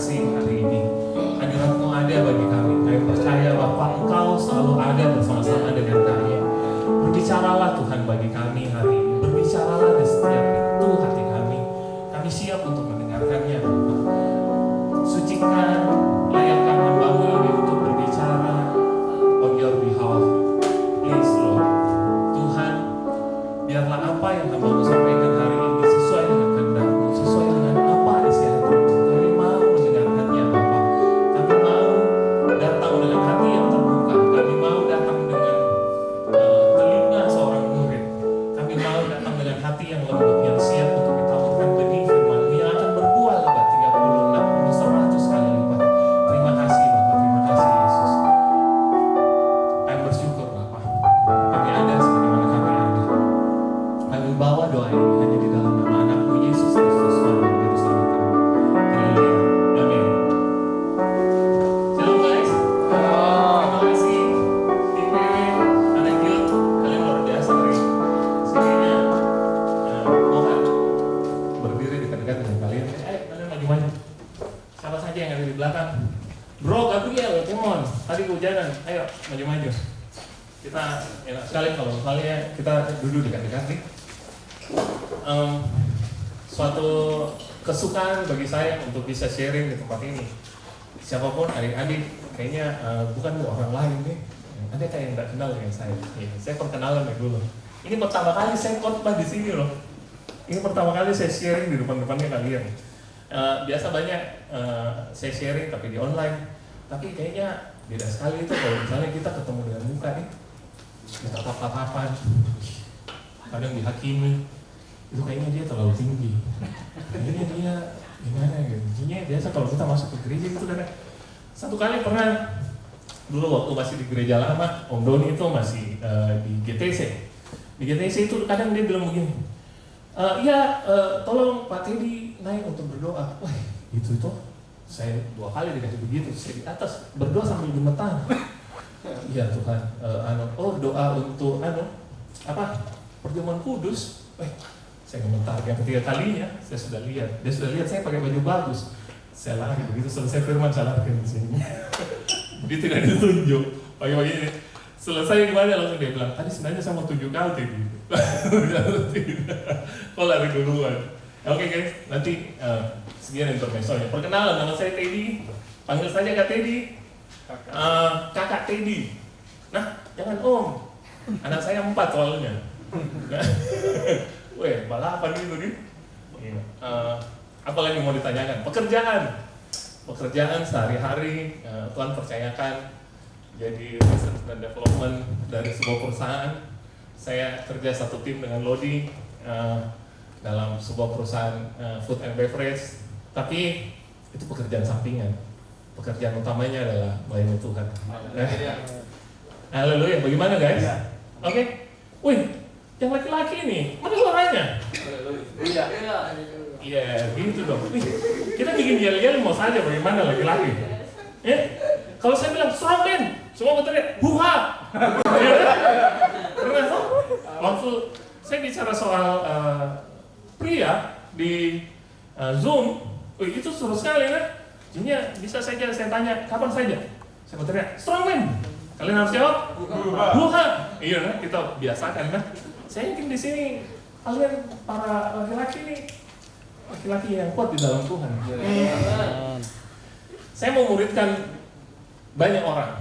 kasih hari ini. Hadirat-Mu ada bagi kami. Kami percaya Bapa, Engkau selalu ada bersama-sama dengan kami. Berbicaralah Tuhan bagi kami hari ini. Berbicaralah di setiap pintu hati kami. Kami siap untuk mendengarkannya Bapa. Sucikan, layakkan hamba-Mu ini untuk berbicara on your behalf. Please Lord. Tuhan, biarlah apa yang hamba-Mu sampaikan hari ini sesuai dengan kehendak-Mu, sesuai dengan apa isi hati-Mu. Kami mau mendengarkannya Bapa. Kami mau datang dengan hati yang terbuka. Kami mau datang dengan telinga seorang murid. Kami mau datang dengan hati yang lembut, yang siap untuk ditaburkan benih firman yang akan berbuah lebat 30, 60, 100 kali lipat. Terima kasih Bapak, terima kasih Yesus. Kami bersyukur Bapak. Kami ada sebagaimana kami ada. Kami bawa doa ini hanya di dalam nama anak-Mu Yesus Kristus, Tuhan dan Juru Selamat kami. Haleluya. Amin. Shalom guys. Terima kasih. Tim PW, anak youth, kalian luar biasa hari ini. Sebenarnya mohon berdiri dekat-dekat dengan kalian. Kalian maju-maju. Siapa saja yang ada di belakang? Bro, Gabriel, come on. Tadi kehujanan. Ayo, maju-maju. Kita enak sekali kalau misalnya kita duduk dekat-dekat nih. Suatu kesukaan bagi saya untuk bisa sharing di tempat ini. Siapapun adik-adik, kayaknya bukan orang lain nih. Ada kayak nggak kenal dengan saya. Saya perkenalan dulu. Ini pertama kali saya khotbah di sini loh. Ini pertama kali saya sharing di depan-depannya kalian. Biasa banyak saya sharing tapi di online. Tapi kayaknya beda sekali itu kalau misalnya kita ketemu dengan muka nih. Kita tatap-tatapan. Kadang dihakimi. Itu kayaknya dia terlalu tinggi. Kayaknya dia gimana gitu. Intinya biasa kalau kita masuk ke gereja itu kadang. Satu kali pernah dulu waktu masih di gereja lama, Om Doni itu masih di GTC. Di GTC itu kadang dia bilang begini, tolong Pak Teddy naik untuk berdoa. Wah, itu saya 2 kali dikasih begitu. Saya di atas berdoa sambil gemetar. Iya Tuhan, doa untuk perjamuan kudus. Saya gemetar. Yang ketiga kalinya saya sudah lihat. Dia sudah lihat saya pakai baju bagus. Saya lari begitu selesai firman saya lari di sini. Begitu tidak ditunjuk. Pagi-pagi ini selesai gimana langsung dia bilang, tadi sebenarnya saya mau 7 kali Teddy. Kok lari duluan? Oke guys, nanti sekian intermezzonya. Perkenalan, nama saya Teddy. Panggil saja Kak Teddy. Kakak Teddy. Nah, jangan Om. Anak saya 4 soalnya. Weh, balapan gitu nih. Apa lagi mau ditanyakan? Pekerjaan sehari-hari Tuhan percayakan jadi research dan development dari sebuah perusahaan. Saya kerja satu tim dengan Lodi dalam sebuah perusahaan food and beverage. Tapi itu pekerjaan sampingan. Pekerjaan utamanya adalah melayani Tuhan. Haleluya. Bagaimana guys? Oke. Wih, yang laki-laki ini, mana suaranya? Iya, gitu dong. Wih, kita bikin yel-yel mau saja bagaimana laki-laki. Ya, kalau saya bilang strongman, semua berteriak, buha. Pernah tuh? Waktu saya bicara soal pria di Zoom, itu seru sekali kan? Jadinya bisa saja saya tanya, kapan saja? Saya berteriak, strongman. Kalian harus jawab, buha. Iya kan? Kita biasakan kan? Saya yakin di sini kalian para laki-laki ini laki-laki yang kuat di dalam Tuhan. Saya mau muridkan banyak orang.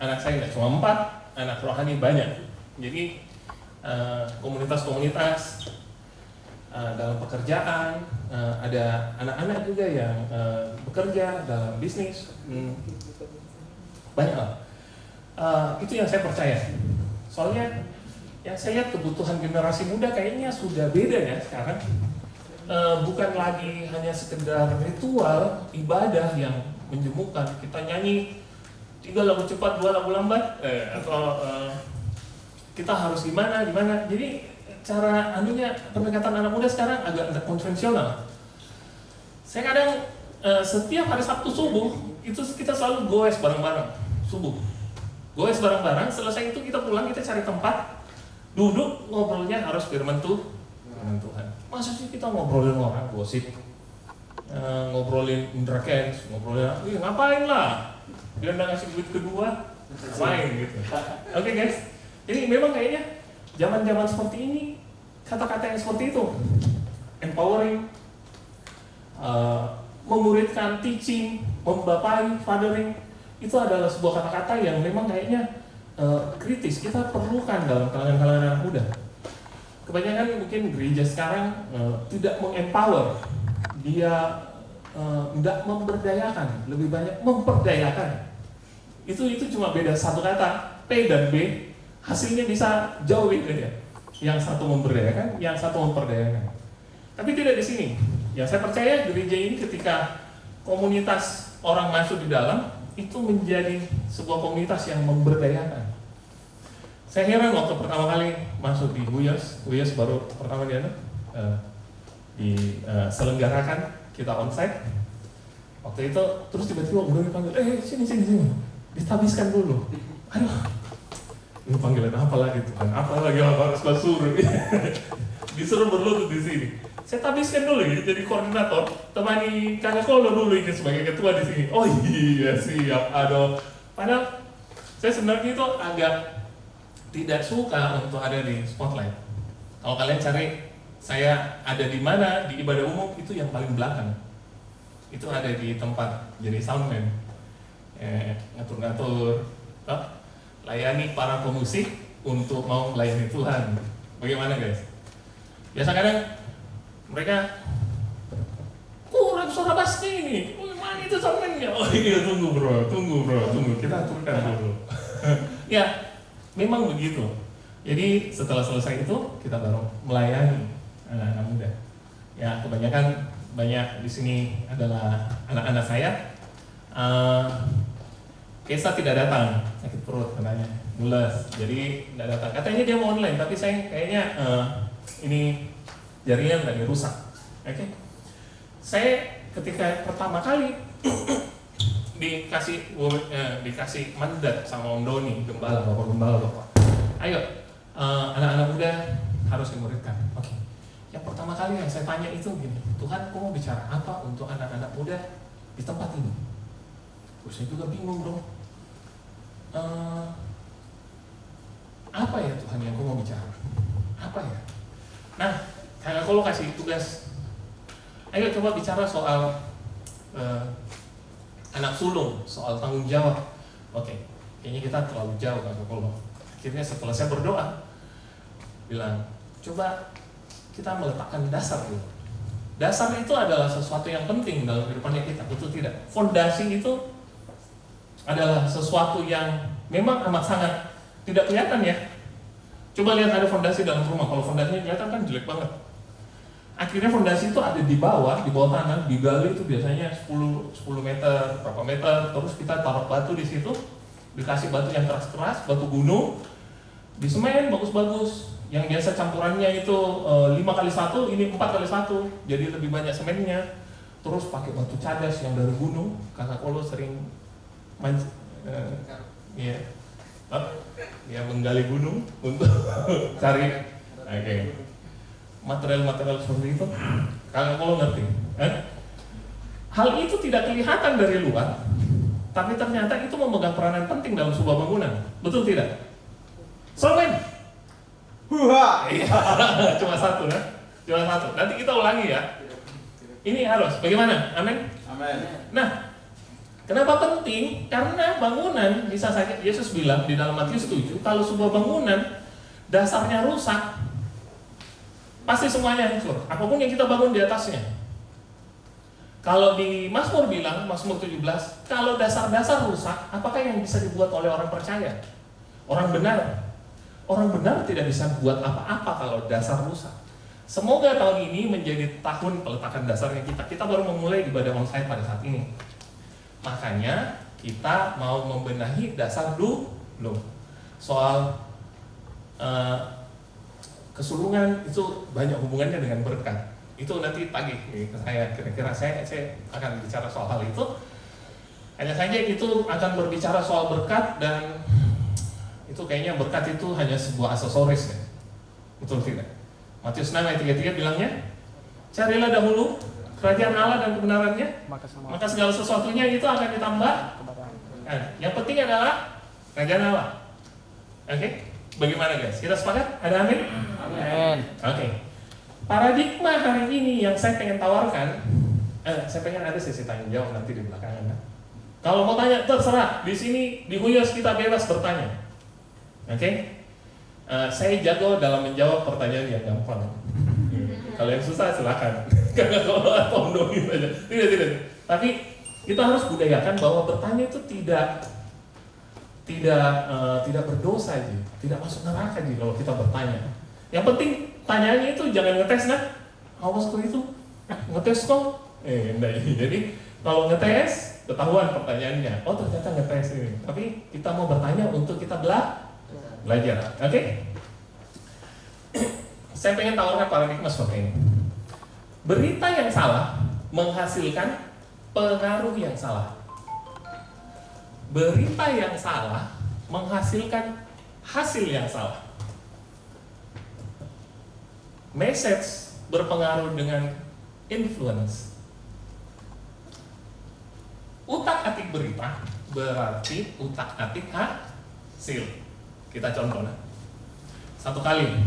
Anak saya nggak cuma 4, anak rohani banyak. Jadi komunitas-komunitas dalam pekerjaan, ada anak-anak juga yang bekerja dalam bisnis. Banyak lah. Itu yang saya percaya. Soalnya yang saya lihat kebutuhan generasi muda kayaknya sudah beda ya sekarang. Bukan lagi hanya sekedar ritual ibadah yang menjemukan. Kita nyanyi 3 lagu cepat, 2 lagu lambat, atau kita harus gimana. Jadi cara pendekatan anak muda sekarang agak konvensional. Saya kadang setiap hari Sabtu subuh itu kita selalu goes bareng-bareng subuh. Goes bareng-bareng. Selesai itu kita pulang, kita cari tempat duduk, ngobrolnya harus firman Tuhan. Masa sih kita ngobrolin orang, gosip? ngobrolin Indra Kents, ngobrolin, ngapain lah, dia udah ngasih duit kedua, ngapain gitu. Oke guys, jadi memang kayaknya zaman-zaman seperti ini, kata-kata yang seperti itu, empowering, memuridkan, teaching, membapai, fathering, itu adalah sebuah kata-kata yang memang kayaknya kritis, kita perlukan dalam kalangan-kalangan anak muda. Kebanyakan mungkin gereja sekarang tidak mengempower, dia tidak memberdayakan, lebih banyak memperdayakan. Itu cuma beda satu kata, P dan B, hasilnya bisa jauh beda ya. Yang satu memberdayakan, yang satu memperdayakan. Tapi tidak di sini. Yang saya percaya gereja ini ketika komunitas orang masuk di dalam, itu menjadi sebuah komunitas yang memberdayakan. Saya heran waktu pertama kali masuk di Buyas baru pertama diselenggarakan, kita onsite. Waktu itu terus tiba-tiba udah dipanggil, sini, ditabiskan dulu. Aduh, ini panggilan apa lagi Tuhan? Apa lagi yang harus kau suruh? Disuruh berlutut di sini. Saya tabiskan dulu ya, jadi koordinator, temani kakak Kolo dulu ini sebagai ketua di sini. Oh iya siap, aduh. Padahal saya sebenarnya itu agak tidak suka untuk ada di spotlight. Kalau kalian cari saya ada di mana di ibadah umum, itu yang paling belakang. Itu ada di tempat jadi soundman, ngatur-ngatur, layani para pemusik untuk mau melayani Tuhan. Bagaimana guys? Biasa kadang mereka kurang suara bassnya ini. Oh, mana itu soundman-nya? Oh iya, tunggu bro, kita aturkan dulu. Ya, memang begitu. Jadi setelah selesai itu kita baru melayani anak-anak muda. Ya, kebanyakan banyak di sini adalah anak-anak saya. Kesa tidak datang, sakit perut katanya, mules, jadi tidak datang. Katanya dia mau online, tapi saya kayaknya ini jaringan lagi rusak. Oke. Saya ketika pertama kali dikasih mandat sama Om Doni, gembala bapak. Ayo, anak-anak muda harus dimuridkan. Oke. Yang pertama kali yang saya tanya itu gini, Tuhan, kau mau bicara apa untuk anak-anak muda di tempat ini? Saya juga bingung dong. Apa ya Tuhan yang kau mau bicara? Apa ya? Nah, kalau kasih tugas, ayo coba bicara soal anak sulung, soal tanggung jawab. Oke, kayaknya kita terlalu jauh kalau. Akhirnya setelah saya berdoa, bilang, coba kita meletakkan dasar dulu. Dasar itu adalah sesuatu yang penting dalam kehidupannya kita, betul tidak? Fondasi itu adalah sesuatu yang memang amat sangat tidak kelihatan ya. Coba lihat ada fondasi dalam rumah, kalau fondasinya kelihatan kan jelek banget. Akhirnya fondasi itu ada di bawah tanah, digali itu biasanya 10 meter, berapa meter, terus kita taruh batu di situ, dikasih batu yang keras-keras, batu gunung, disemen bagus-bagus. Yang biasa campurannya itu 5x1, ini 4x1, jadi lebih banyak semennya. Terus pakai batu cadas yang dari gunung, kakak Kolo sering ya menggali gunung untuk cari material-material seperti itu. Kakak Kolo ngerti? Hal itu tidak kelihatan dari luar, tapi ternyata itu memegang peranan penting dalam sebuah bangunan, betul tidak? Soalnya cuma satu kan? Cuma satu. Nanti kita ulangi ya. Ini harus. Bagaimana? Amin. Nah, kenapa penting? Karena bangunan, bisa saja Yesus bilang di dalam Matius 7, kalau sebuah bangunan dasarnya rusak, pasti semuanya hancur. Apapun yang kita bangun di atasnya. Kalau di Mazmur bilang, Mazmur 17, kalau dasar-dasar rusak, apakah yang bisa dibuat oleh orang percaya? Orang benar. Orang benar tidak bisa buat apa-apa kalau dasar rusak. Semoga tahun ini menjadi tahun peletakan dasarnya kita. Kita baru memulai ibadah onsite pada saat ini. Makanya kita mau membenahi dasar dulu. Soal kesulungan itu banyak hubungannya dengan berkat. Itu nanti pagi ke saya, kira-kira saya akan bicara soal hal itu. Hanya saja itu akan berbicara soal berkat, dan itu kayaknya berkat itu hanya sebuah aksesoris ya. Betul tidak? Matius 6 ayat 33 bilangnya, carilah dahulu kerajaan Allah dan kebenarannya, maka segala sesuatunya itu akan ditambah. Nah, yang penting adalah kerajaan Allah. Oke? Bagaimana guys? Kita sepakat? Ada amin? Amin. Oke. Paradigma hari ini yang saya pengen tawarkan, saya pengen ada sesi tanya jawab nanti di belakangan. Kalau mau tanya terserah, di sini di Huyos kita bebas bertanya. Oke? Saya jago dalam menjawab pertanyaan yang gampang. Kalau yang susah silakan. Karena kalau tondongin aja. Tidak. Tapi kita harus budayakan bahwa bertanya itu tidak berdosa aja, tidak masuk neraka aja kalau kita bertanya. Yang penting tanyaannya itu jangan ngetes nah. Awas kok itu ngetes kok. Enggak. Jadi kalau ngetes ketahuan pertanyaannya. Oh ternyata ngetes ini. Tapi kita mau bertanya untuk kita belajar. Oke? Saya pengen tawarkan paradigma seperti ini. Berita yang salah menghasilkan pengaruh yang salah. Berita yang salah menghasilkan hasil yang salah. Message berpengaruh dengan influence. Utak-atik berita berarti utak-atik hasil. Kita contoh nah. Satu kali.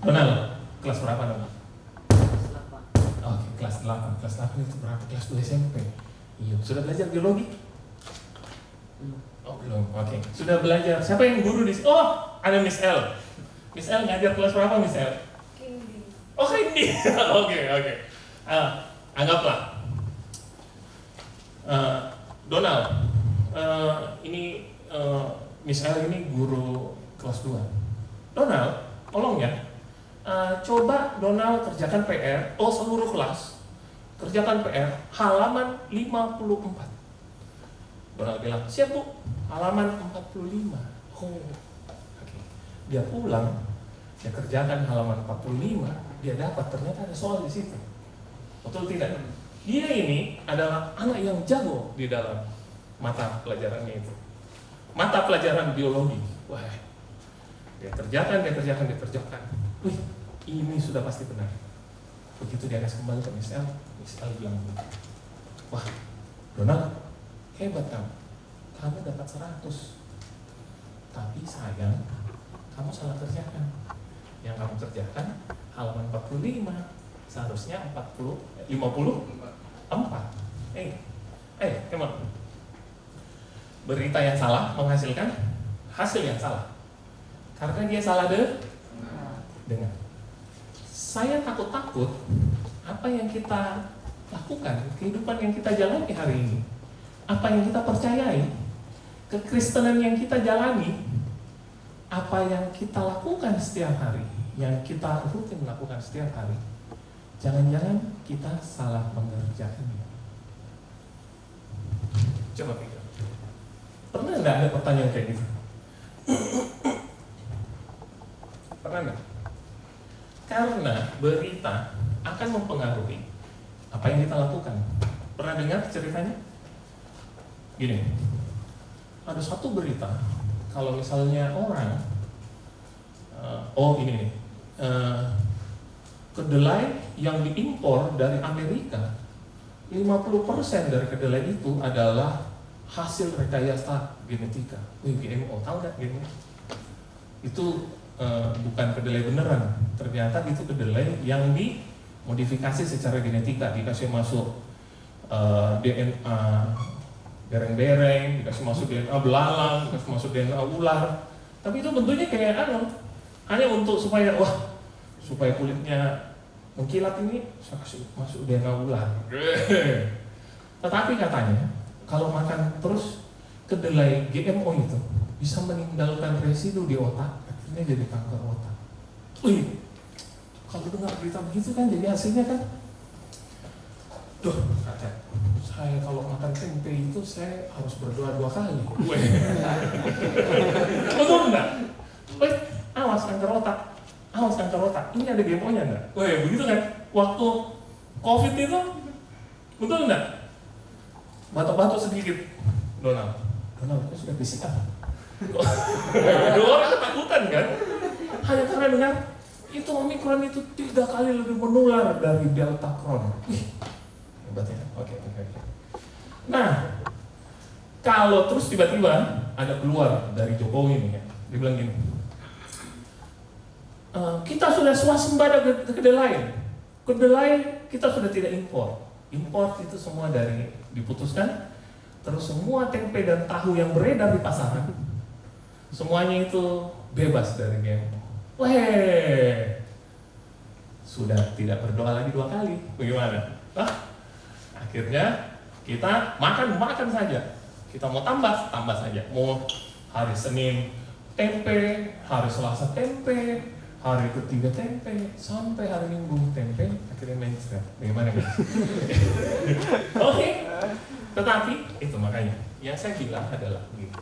Benar. Kelas berapa nama? Oke, kelas 8. Kelas 8 itu berapa? Kelas 2 SMP. Iya, sudah belajar biologi? Oh, belum. Oke. Sudah belajar. Siapa yang guru di sini? Oh, ada Miss L. Miss L ngajar kelas berapa Miss L? Kindi. Oh, Kindi. Oke. Anggaplah. Donald. Ini Miss L ini guru kelas 2. Donald, tolong ya. Coba Donald kerjakan PR, seluruh kelas kerjakan PR halaman 54. Donald bilang, siap Bu, halaman 45. Oke. Dia pulang, dia kerjakan halaman 45, dia dapat ternyata ada soal di situ. Betul tidak? Dia ini adalah anak yang jago di dalam mata pelajarannya itu. Mata pelajaran biologi. Wah, dia kerjakan. Wih, ini sudah pasti benar. Begitu dia kasih kembali ke Miss L bilang, wah, Donald, hebat kamu dapat 100. Tapi sayang, kamu salah kerjakan. Yang kamu kerjakan halaman 45, seharusnya 54. Come on. Berita yang salah menghasilkan hasil yang salah. Karena dia salah dengar. Saya takut apa yang kita lakukan, kehidupan yang kita jalani hari ini, apa yang kita percayai, kekristenan yang kita jalani, apa yang kita lakukan setiap hari, yang kita rutin lakukan setiap hari, jangan-jangan kita salah mengerjakannya. Coba pikir. Pernah nggak ada pertanyaan kayak gitu? Pernah nggak? Karena berita akan mempengaruhi apa yang kita lakukan. Pernah dengar ceritanya? Gini, ada satu berita, kalau misalnya orang, kedelai yang diimpor dari Amerika, 50% dari kedelai itu adalah hasil rekayasa genetika. GMO, tahu nggak GMO? Itu bukan kedelai beneran. Ternyata itu kedelai yang dimodifikasi secara genetika, dikasih masuk DNA bereng-bereng, dikasih masuk DNA belalang, dikasih masuk DNA ular. Tapi itu bentuknya kayak hanya untuk supaya kulitnya mengkilat ini, saya kasih masuk DNA ular. Tetapi katanya kalau makan terus kedelai GMO itu bisa meninggalkan residu di otak, akhirnya jadi kanker otak. Kalau dengar berita begitu kan jadi hasilnya kan, kata saya kalau makan tempe itu saya harus berdoa 2 kali. Betul enggak? Awas kanker otak. Ini ada GMO-nya enggak? Begitu kan? Waktu COVID itu, betul enggak? Batuk-batuk sedikit. Donald kan sudah PCR. Dua orang ketakutan kan? Hanya karena dengar itu Omicron itu 3 kali lebih menular dari Delta Cron. Hebat ya? Oke. Nah, kalau terus tiba-tiba ada keluar dari Jokowi nih ya, dia bilang gini, kita sudah swasembada kedelai kita sudah tidak impor itu semua dari diputuskan, terus semua tempe dan tahu yang beredar di pasaran semuanya itu bebas dari GMO. Sudah tidak berdoa lagi 2 kali, bagaimana? Akhirnya kita makan saja. Kita mau tambah saja. Mau hari Senin tempe, hari Selasa tempe, hari ketiga tempe, sampai hari Minggu tempe, akhirnya mainstream. Bagaimana guys? Oke. Tetapi itu makanya yang saya bilang adalah begini.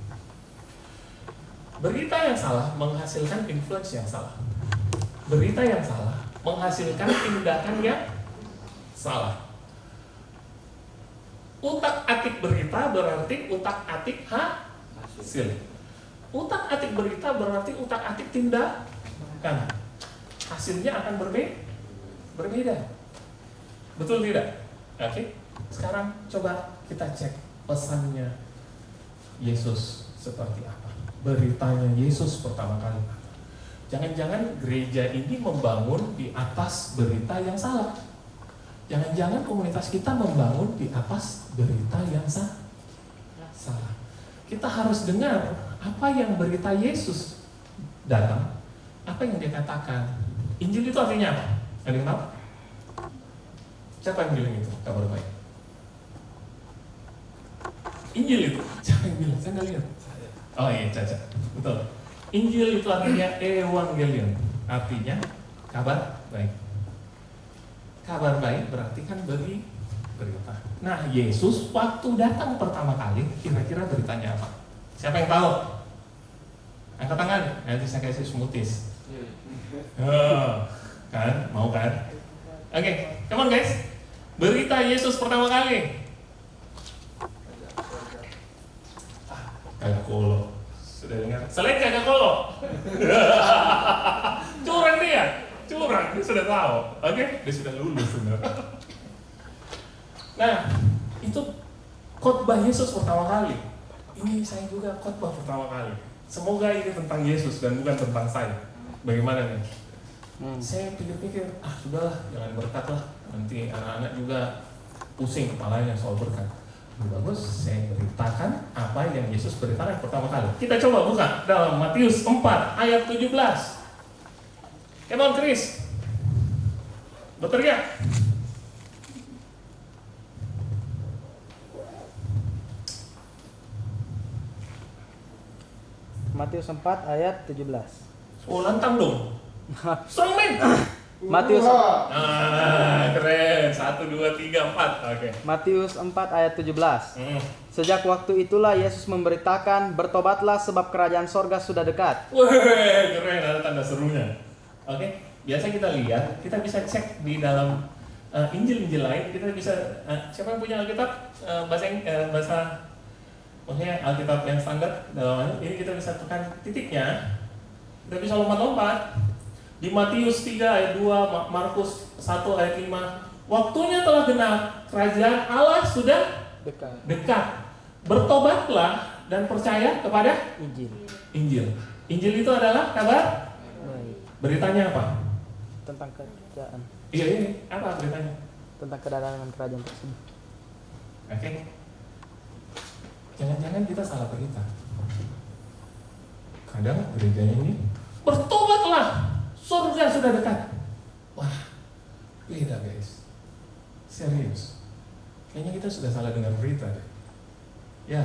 Berita yang salah menghasilkan influence yang salah. Berita yang salah menghasilkan tindakan yang salah. Utak-atik berita berarti utak-atik hasil. Utak-atik berita berarti utak-atik tindakan. Hasilnya akan berbeda. Betul tidak? Oke. Sekarang coba kita cek pesannya Yesus seperti apa. Beritanya Yesus pertama kali. Jangan-jangan gereja ini membangun di atas berita yang salah. Jangan-jangan komunitas kita membangun di atas berita yang salah. Kita harus dengar apa yang berita Yesus datang, apa yang dia katakan. Injil itu artinya apa? Ada yang tahu? Siapa yang bilang itu? Kabar baik. Injil itu, siapa yang bilang? Saya nggak lihat. Oh iya, Caca. Betul. Injil itu artinya evangelion, artinya kabar baik. Kabar baik berarti kan berita. Nah, Yesus waktu datang pertama kali, kira-kira beritanya apa? Siapa yang tahu? Angkat tangan, nanti saya kasih smoothies. Kan? Mau kan? Oke, come on guys. Berita Yesus pertama kali. Kagak kolo. Sudah dengar? Selain kagak kolo. Curang dia. Dia sudah tahu. Oke? Dia sudah lulus sebenarnya. Nah, itu khotbah Yesus pertama kali. Ini saya juga khotbah pertama kali. Semoga ini tentang Yesus dan bukan tentang saya. Bagaimana nih? Saya pikir-pikir, sudahlah, jangan berkat lah. Nanti anak-anak juga pusing kepalanya soal berkat. Bagus, saya beritakan apa yang Yesus beritakan pertama kali. Kita coba buka dalam Matius 4 ayat 17. Come on Chris, berteriak. Matius 4 ayat 17. Oh, lantang dong. Strong man. Matius keren. 1, 2, 3, 4. Oke. Matius 4 ayat 17. Sejak waktu itulah Yesus memberitakan, bertobatlah sebab kerajaan sorga sudah dekat. Wih, keren, ada tanda serunya. Oke, biasa kita lihat, kita bisa cek di dalam Injil-Injil lain, kita bisa siapa yang punya Alkitab bahasa maksudnya Alkitab yang standar dalam ini kita bisa tekan titiknya, kita bisa lompat-lompat di Matius 3 ayat 2, Markus 1 ayat 5. Waktunya telah genap, kerajaan Allah sudah dekat. Bertobatlah dan percaya kepada Injil. Injil itu adalah kabar. Beritanya apa? Tentang kerajaan. Iya, apa beritanya? Tentang kedatangan kerajaan tersebut. Oke. Jangan-jangan kita salah berita. Kadang gerejanya ini bertobatlah, surga sudah dekat. Wah, beda guys. Serius. Kayaknya kita sudah salah dengar berita deh. Ya.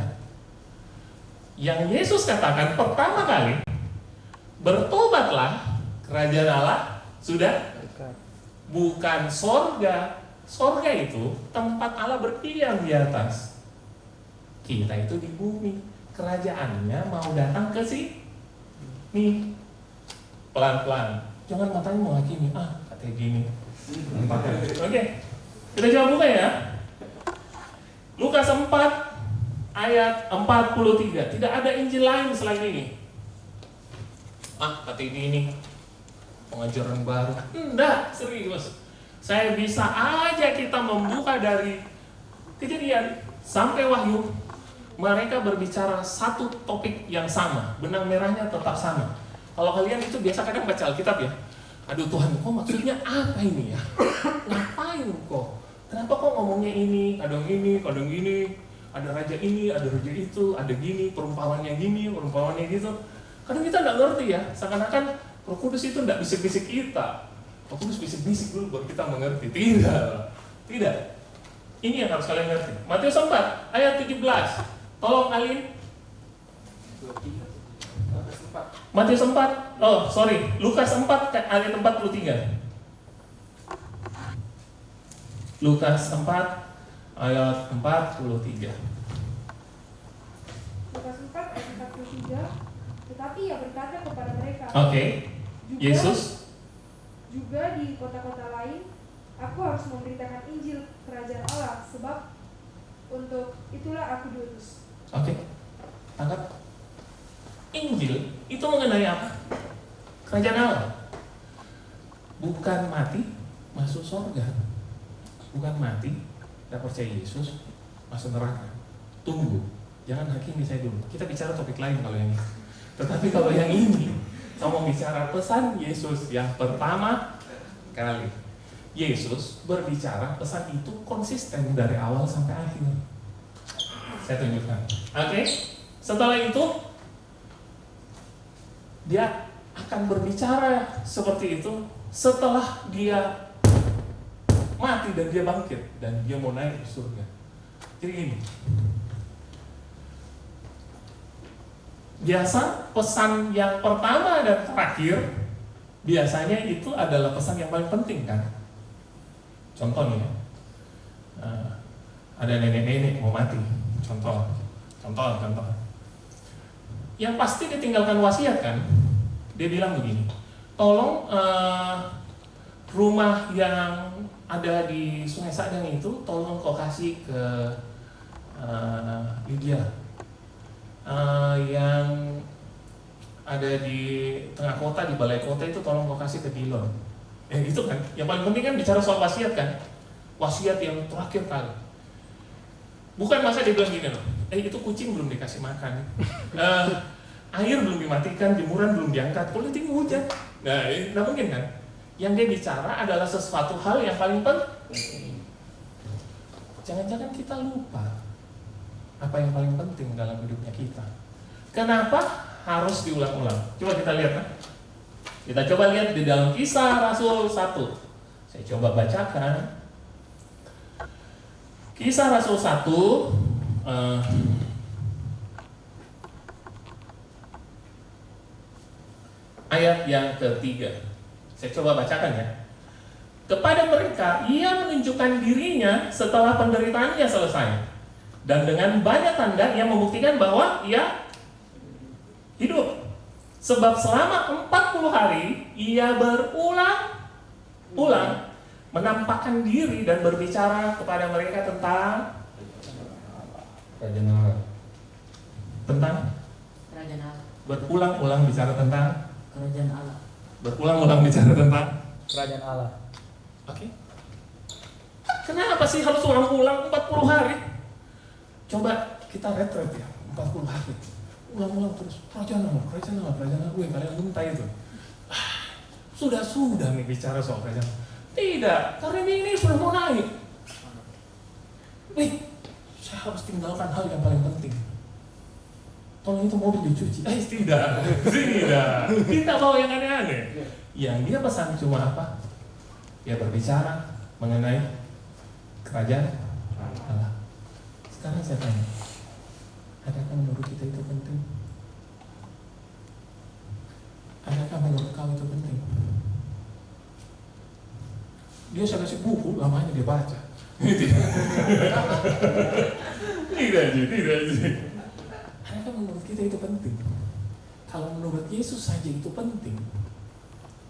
Yang Yesus katakan pertama kali, bertobatlah, kerajaan Allah sudah dekat. Bukan sorga. Sorga itu tempat Allah berdiam di atas. Kita itu di bumi. Kerajaannya mau datang ke sini. Pelan-pelan. Jangan matanya menghakimi. Katanya gini. Oke. Kita coba buka ya. Lukas 4 ayat 43. Tidak ada Injil lain selain ini. Kata ini pengajaran baru. Enggak, serius. Saya bisa aja kita membuka dari Kejadian sampai Wahyu, mereka berbicara satu topik yang sama, benang merahnya tetap sama. Kalau kalian itu biasa kadang baca Alkitab ya, aduh Tuhan, kok maksudnya apa ini ya? Ngapain kok? Kenapa kok ngomongnya ini, kadang gini, ada raja ini, ada raja itu, ada gini, perumpamannya gitu. Kadang kita nggak ngerti ya, seakan-akan Roh Kudus itu nggak bisik-bisik kita. Roh Kudus bisik-bisik dulu baru kita mengerti. Tidak. Ini yang harus kalian ngerti. Matius 4 ayat 17. Tolong Alin. Matius 4. Lukas 4 ayat 43. Lukas 4 ayat 43. Lukas 4 ayat 43. Tetapi ia berkata kepada mereka, Yesus juga di kota-kota lain aku harus memberitakan Injil kerajaan Allah, sebab untuk itulah aku diutus. Tangkap. Injil itu mengenai apa? Kerajaan Allah. Bukan mati masuk surga. Bukan mati tidak percaya Yesus masuk neraka. Tunggu, jangan hakimi saya dulu. Kita bicara topik lain kalau yang ini. Tetapi kalau yang ini, saya mau bicara pesan Yesus yang pertama kali. Yesus berbicara pesan itu konsisten dari awal sampai akhir. Saya tunjukkan. Setelah itu dia akan berbicara seperti itu setelah dia mati dan dia bangkit dan dia mau naik ke surga. Jadi ini. Biasa pesan yang pertama dan terakhir biasanya itu adalah pesan yang paling penting kan. Contoh nih, ada nenek-nenek mau mati. Contoh. Yang pasti ditinggalkan wasiat kan. Dia bilang begini, tolong rumah yang ada di Sungai Sadang itu tolong kau kasih ke Lydia. Yang ada di tengah kota, di balai kota itu tolong kau kasih ke Dilon. Itu kan, yang paling penting kan bicara soal wasiat kan. Wasiat yang terakhir kali. Bukan masa dia bilang gini loh, itu kucing belum dikasih makan, air belum dimatikan, jemuran belum diangkat, politik hujan. Nah, nggak mungkin kan. Yang dia bicara adalah sesuatu hal yang paling penting. Jangan-jangan kita lupa apa yang paling penting dalam hidupnya kita. Kenapa harus diulang-ulang? Coba kita lihat kan. Kita coba lihat di dalam Kisah Rasul 1. Saya coba bacakan. Kisah Rasul 1 ayat yang ketiga. Saya coba bacakan ya. Kepada mereka ia menunjukkan dirinya setelah penderitaannya selesai, dan dengan banyak tanda yang membuktikan bahwa ia hidup. Sebab selama 40 hari ia berulang-ulang menampakkan diri dan berbicara kepada mereka tentang kerajaan Allah. Berulang-ulang bicara tentang kerajaan Allah. Berulang-ulang bicara tentang Kerajaan Allah. Kenapa sih harus ulang-ulang 40 hari? Coba kita retret ya, 40 hari. Ulang-ulang terus, kerajaan Allah, gue kalian minta itu. Sudah nih bicara soal kerajaan. Tidak, karena ini sudah mau naik. Saya harus tinggalkan hal yang paling penting. Tolong itu mobil dicuci. Tidak. Kita bawa yang aneh-aneh. Yang dia pesan cuma apa? Dia berbicara mengenai kerajaan Allah. Sekarang saya tanya, adakah menurut kita itu penting? Adakah menurut kau itu penting? Dia saya kasih buku, lamanya dia baca. Tidak. Adakah menurut kita itu penting? Kalau menurut Yesus saja itu penting,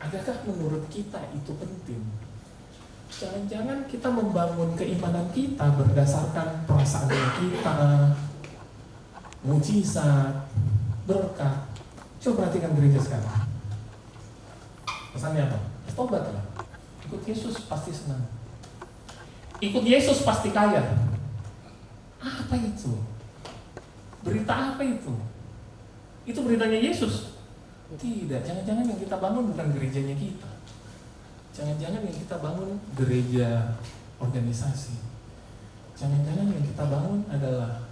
adakah menurut kita itu penting? Jangan-jangan kita membangun keimanan kita berdasarkan perasaan kita, mujizat, berkat. Coba perhatikan gereja sekarang. Pesannya apa? Tobatlah. Ikut Yesus pasti senang. Ikut Yesus pasti kaya. Apa itu? Berita apa itu? Itu beritanya Yesus? Tidak, jangan-jangan yang kita bangun bukan gerejanya kita. Jangan-jangan yang kita bangun gereja organisasi. Jangan-jangan yang kita bangun adalah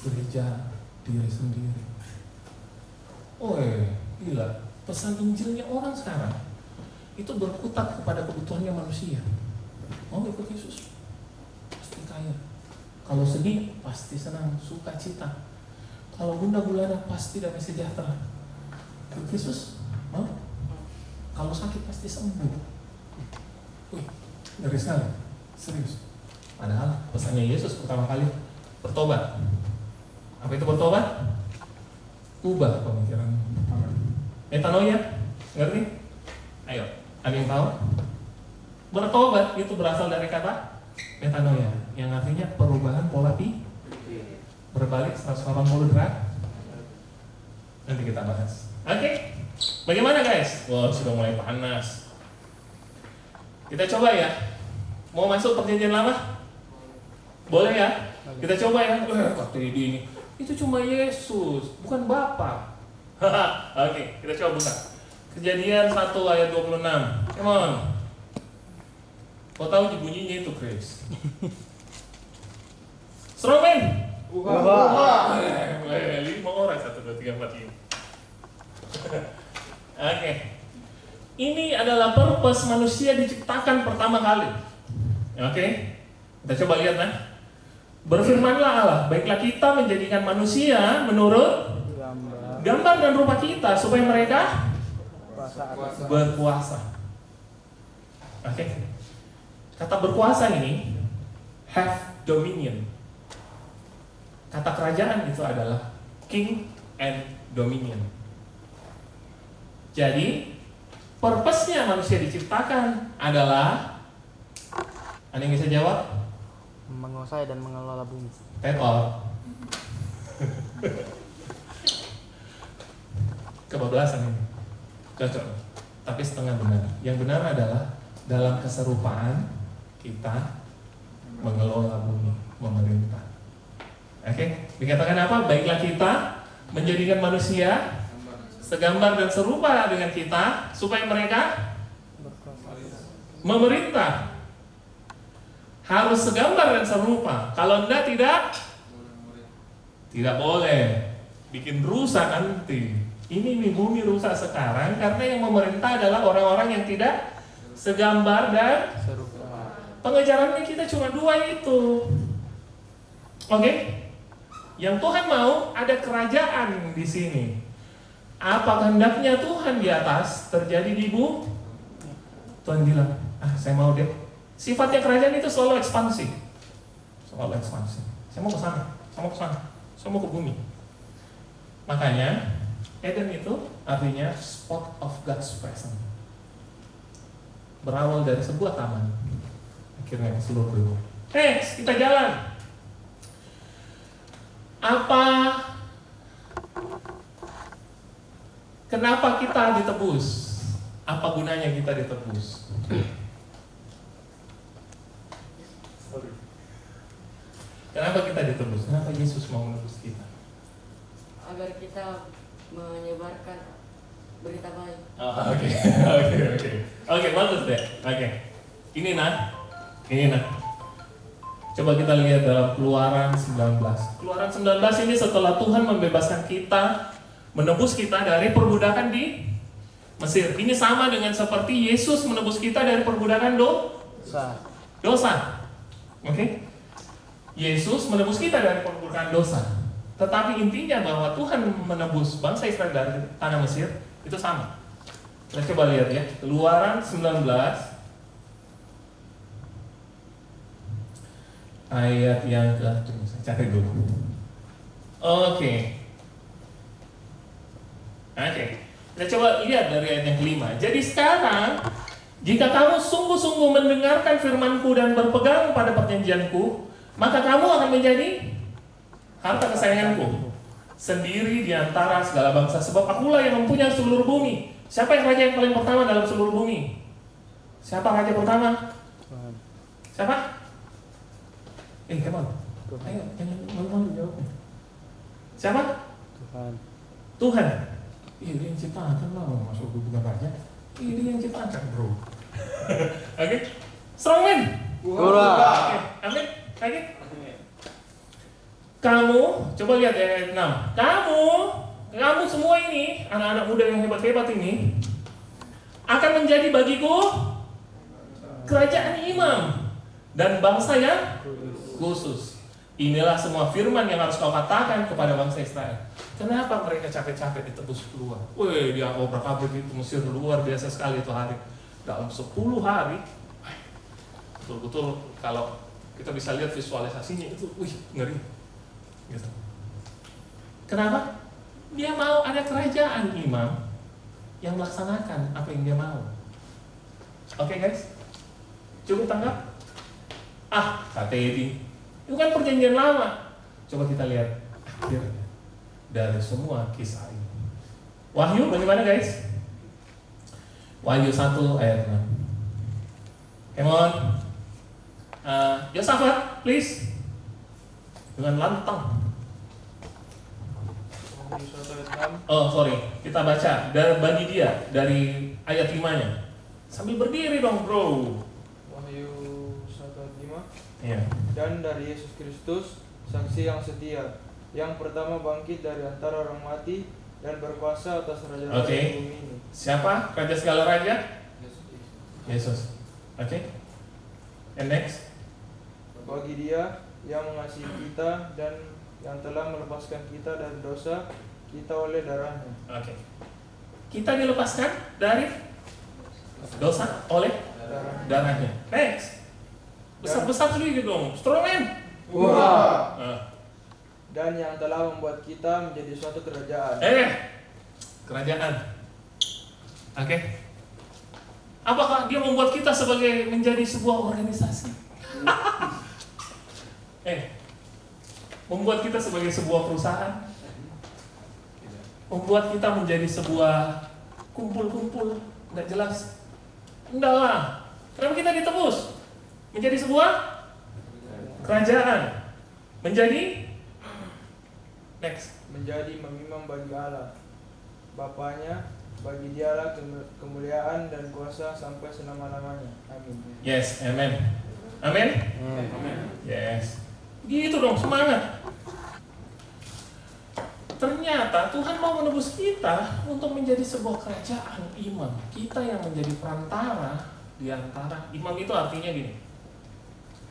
gereja diri sendiri. Oh gila, pesan Injilnya orang sekarang itu berkutat kepada kebutuhannya manusia. Mau ikut Yesus? Pasti kaya. Kalau sedih, pasti senang, suka cita. Kalau gundah gulana, pasti damai sejahtera. Ikut Yesus? Mau? Kalau sakit, pasti sembuh. Wih, ngeri sekali. Serius. Padahal pesannya Yesus pertama kali bertobat. Apa itu bertobat? Ubah pemikiran. Metanoia, ngerti? Ayo, ada yang tahu? Bertobat itu berasal dari kata metanoia, yang artinya perubahan pola pikir. Berbalik 180 derajat. Nanti kita bahas. Oke, bagaimana guys? Wah, sudah mulai panas. Kita coba ya. Mau masuk perjanjian lama? Boleh ya? Kita coba ya. Kata ini itu cuma Yesus, bukan Bapa. Oke, kita coba buka. Kejadian 1 ayat 26. Come on. Kau tahu bunyinya itu, Chris? Stromen. Wah. 5 orang 1, 2, 3, 4, 5. Oke. Ini adalah purpose manusia diciptakan pertama kali. Oke. Kita coba lihat nah. Berfirmanlah Allah, baiklah kita menjadikan manusia menurut gambar dan rupa kita supaya mereka berkuasa. Oke. Kata berkuasa ini have dominion. Kata kerajaan itu adalah king and dominion. Jadi purpose-nya manusia diciptakan adalah, ada yang bisa jawab? Menguasai dan mengelola bumi. Tetol. Kebablasan ini. Cocok. Tapi setengah benar. Yang benar adalah dalam keserupaan kita mengelola bumi, memerintah. Oke, dikatakan apa? Baiklah kita menjadikan manusia segambar dan serupa dengan kita supaya mereka memerintah. Harus segambar dan serupa. Kalau enggak tidak boleh. Bikin rusak nanti. Ini nih bumi rusak sekarang karena yang memerintah adalah orang-orang yang tidak segambar dan Serupa. pengejarannya kita cuma 2 itu. Oke? Yang Tuhan mau ada kerajaan di sini. Apa kehendaknya Tuhan di atas terjadi di bumi? Tuhan bilang, saya mau deh. Sifatnya kerajaan itu selalu ekspansi. Selalu ekspansi. Saya mau ke sana, saya mau ke sana, saya mau ke bumi. Makanya Eden itu artinya spot of God's presence. Berawal dari sebuah taman. Akhirnya seluruh dunia. Kita jalan. Kenapa kita ditebus? Apa gunanya kita ditebus? Kenapa kita ditebus? Kenapa Yesus mau menebus kita? Agar kita menyebarkan berita baik. Oke, bagus deh. Oke. Ini nah. Coba kita lihat dalam Keluaran 19. Keluaran 19 ini setelah Tuhan membebaskan kita, menebus kita dari perbudakan di Mesir. Ini sama dengan seperti Yesus menebus kita dari perbudakan dosa. Oke? Yesus menebus kita dari perbudakan dosa. Tetapi intinya bahwa Tuhan menebus bangsa Israel dari tanah Mesir itu sama. Kita coba lihat ya, Keluaran 19 ayat yang saya cari dulu. Oke. Kita coba lihat dari ayat yang kelima. Jadi sekarang, jika kamu sungguh-sungguh mendengarkan firman-Ku dan berpegang pada perjanjian-Ku, maka kamu akan menjadi harta kesayangan-Ku sendiri di antara segala bangsa, sebab Akulah yang mempunyai seluruh bumi. Siapa yang raja yang paling pertama dalam seluruh bumi? Siapa raja pertama? Siapa? Come on. Ayo, jangan malu-malu jawabnya. Siapa? Tuhan. Tuhan. Iya, dia yang ciptakan lah, masuk bukan raja. Iya, dia yang ciptakan, bro. Oke, strongman. Hurra. Oke, amin. Oke. Kamu, coba lihat ya ayat 6. Kamu semua ini, anak-anak muda yang hebat-hebat ini, akan menjadi bagiku kerajaan imam dan bangsa yang khusus. Inilah semua firman yang harus kau katakan kepada bangsa Israel. Kenapa mereka capek-capek ditebus keluar? Wih, dia obrak-abrik itu Mesir luar biasa sekali itu hari. Dalam 10 hari, betul-betul kalau kita bisa lihat visualisasinya itu, wih, ngeri. Gitu. Kenapa? Dia mau ada kerajaan imam yang melaksanakan apa yang dia mau. Oke guys, cukup tanggap? Kata Edi, itu kan perjanjian lama. Coba kita lihat akhirnya dari semua kisah ini. Wahyu bagaimana guys? Wahyu 1 ayat 6. Come on, Yosafat, please. Dengan lantang. Oh sorry, kita baca bagi dia dari ayat 5-nya. Sambil berdiri dong bro. Wahyu 1:5. Iya. Dan dari Yesus Kristus, saksi yang setia, yang pertama bangkit dari antara orang mati dan berkuasa atas raja-raja Oke. bumi ini. Siapa? Raja segala raja? Yesus. Oke. And next. Bagi dia yang mengasihi kita dan yang telah melepaskan kita dari dosa kita oleh darahnya. Oke. Kita dilepaskan dari dosa oleh darahnya. Next. Besar-besar sedikit dong. Strongman. Wah. Dan yang telah membuat kita menjadi suatu kerajaan. Kerajaan. Oke. Apakah dia membuat kita sebagai menjadi sebuah organisasi? Membuat kita sebagai sebuah perusahaan? Membuat kita menjadi sebuah kumpul-kumpul nggak jelas? Enggak lah. Kenapa kita ditebus? Menjadi sebuah kerajaan. Menjadi next. Menjadi imam bagi Allah Bapaknya, bagi dialah kemuliaan dan kuasa sampai selama-lamanya. Amin. Yes, amen. Amen. Yes. Gitu dong, semangat. Ternyata Tuhan mau menebus kita untuk menjadi sebuah kerajaan imam. Kita yang menjadi perantara di antara. Imam itu artinya gini,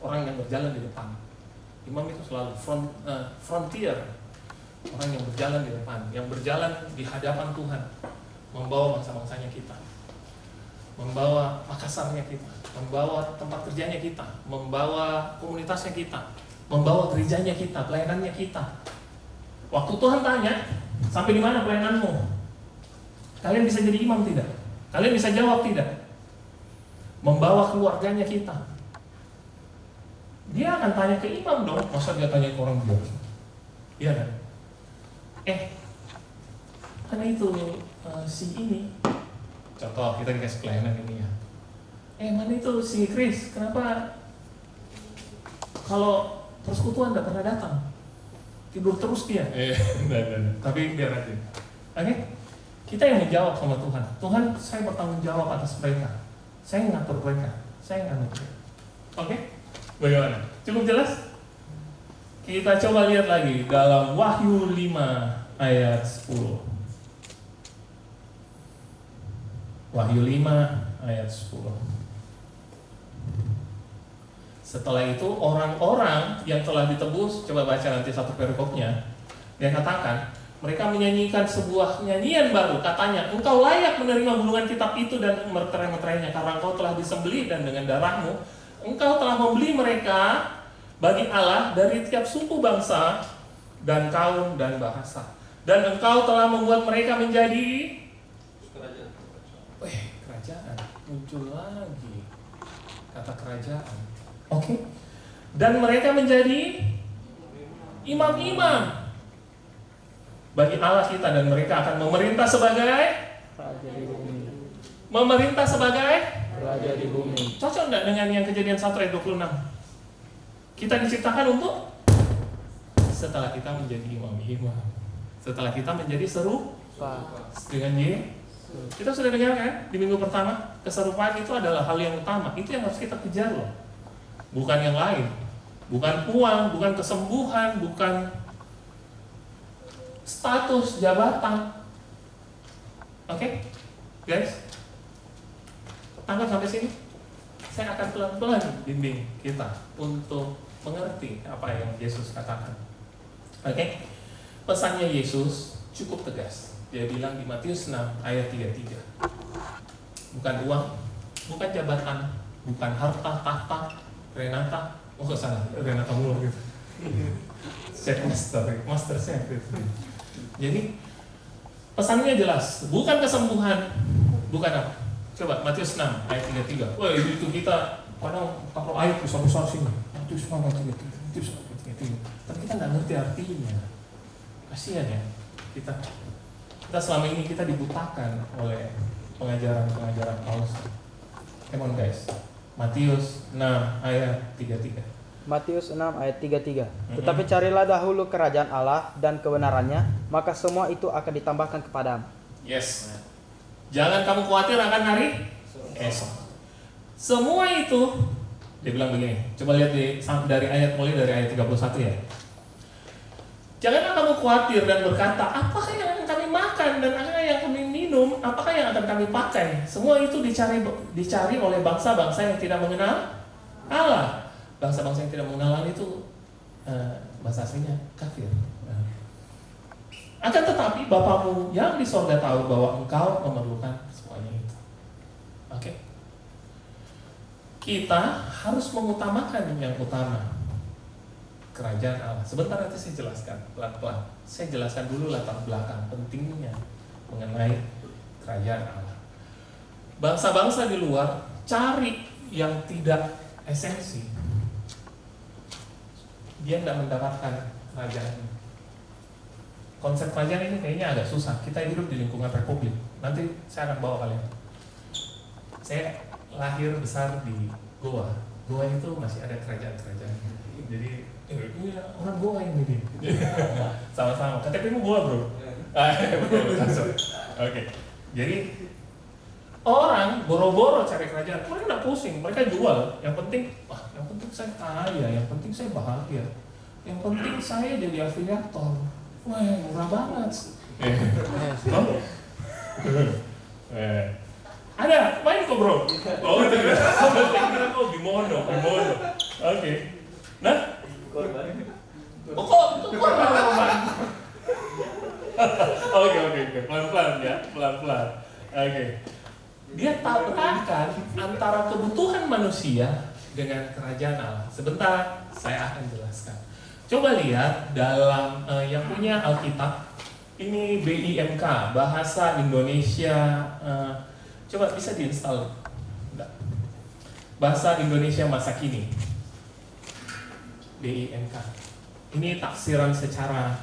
orang yang berjalan di depan. Imam itu selalu frontier, orang yang berjalan di depan, yang berjalan di hadapan Tuhan, membawa bangsa-bangsanya kita, membawa Makassarnya kita, membawa tempat kerjanya kita, membawa komunitasnya kita, membawa gerejanya kita, pelayanannya kita. Waktu Tuhan tanya, sampai di mana pelayananmu? Kalian bisa jadi imam tidak? Kalian bisa jawab tidak? Membawa keluarganya kita. Dia akan tanya ke imam dong, masa dia tanya ke orang bodoh? Iya kan? Karena itu si ini, contoh kita dikasih pelayanan ini ya. Mana itu si Chris? Kenapa kalau persekutuan nggak pernah datang? Tidur terus dia. Tapi biar aja. Oke? Kita yang menjawab sama Tuhan. Tuhan, saya bertanggung jawab atas mereka. Saya ngatur mereka. Saya ngatur. Oke? Bagaimana? Cukup jelas? Kita coba lihat lagi dalam Wahyu 5 ayat 10. Wahyu 5 ayat 10. Setelah itu orang-orang yang telah ditebus, coba baca nanti satu perikopnya, dia katakan, mereka menyanyikan sebuah nyanyian baru, katanya, engkau layak menerima gulungan kitab itu dan meterai-meterainya, karena engkau telah disembelih dan dengan darahmu, engkau telah membeli mereka bagi Allah dari tiap suku bangsa dan kaum dan bahasa. Dan engkau telah membuat mereka menjadi kerajaan. Muncul lagi kata kerajaan. Oke. Dan mereka menjadi imam-imam bagi Allah kita, dan mereka akan memerintah sebagai Raja di bumi. memerintah sebagai Raja di bumi. Cocok enggak dengan yang Kejadian 1 ayat 26? Kita diciptakan untuk setelah kita menjadi imam-imam, setelah kita menjadi serupa dengan Yesus. Kita sudah dengar kan di minggu pertama, keserupaan itu adalah hal yang utama. Itu yang harus kita kejar loh, bukan yang lain. Bukan uang, bukan kesembuhan, bukan status jabatan. Oke, guys, tangkap sampai sini. Saya akan pelan-pelan bimbing kita untuk mengerti apa yang Yesus katakan. Oke, pesannya Yesus cukup tegas. Dia bilang di Matius 6 ayat 33, bukan uang, bukan jabatan, bukan harta tahta, Renata, salah, Renata mulu gitu. Chef master chef gitu. Jadi pesannya jelas, bukan kesembuhan, bukan apa? Coba Matius 6 ayat 33. Wah, itu kita kadang taruh ayat besar-besar sini. Matius 6 ayat 33. Matius 6 ayat 33. Tapi kita nggak ngerti artinya. Kasihan ya kita selama ini kita dibutakan oleh pengajaran Paulus. Come on guys. Matius 6 ayat 33. Matius 6 ayat 33. Tetapi carilah dahulu kerajaan Allah dan kebenarannya, maka semua itu akan ditambahkan kepadamu. Yes. Jangan kamu khawatir akan hari esok. Semua itu, dia bilang begini. Coba lihat dari ayat, mulai dari ayat 31 ya. Janganlah kamu khawatir dan berkata, apakah yang akan kami makan dan apakah yang kami minum, apakah yang akan kami pakai. Semua itu dicari oleh bangsa-bangsa yang tidak mengenal Allah. Bangsa-bangsa yang tidak mengenal Allah itu bahasa aslinya kafir. Akan tetapi Bapamu yang di sorga tahu bahwa engkau memerlukan semuanya itu. Oke? Kita harus mengutamakan yang utama, kerajaan Allah. Sebentar nanti saya jelaskan pelan-pelan. Saya jelaskan dulu latar belakang pentingnya mengenai kerajaan Allah. Bangsa-bangsa di luar cari yang tidak esensi, dia tidak mendapatkan kerajaan ini. Konsep kerajaan ini kayaknya agak susah. Kita hidup di lingkungan republik. Nanti saya akan bawa kalian. Saya lahir besar di Goa. Goa itu masih ada kerajaan-kerajaan. Jadi ini orang Goa ini. Sama-sama. KTP-mu Goa bro. Oke. Jadi orang boro-boro cari kerajaan. Mereka nggak pusing. Mereka jual. Yang penting, yang penting saya kaya. Yang penting saya bahagia. Yang penting saya jadi afiliator. Wah, murah banget. Ada, main kok bro. Oh, tidak. Kira kok Bimondo. Oke. Nah, kok itu korban. Oke. Pelan-pelan ya, pelan-pelan. Oke. Dia tabrakan antara kebutuhan manusia dengan kerajaan Allah. Sebentar, saya akan jelaskan. Coba lihat dalam yang punya Alkitab, ini BIMK, Bahasa Indonesia, coba bisa diinstal. Bahasa Indonesia Masa Kini, BIMK. Ini tafsiran secara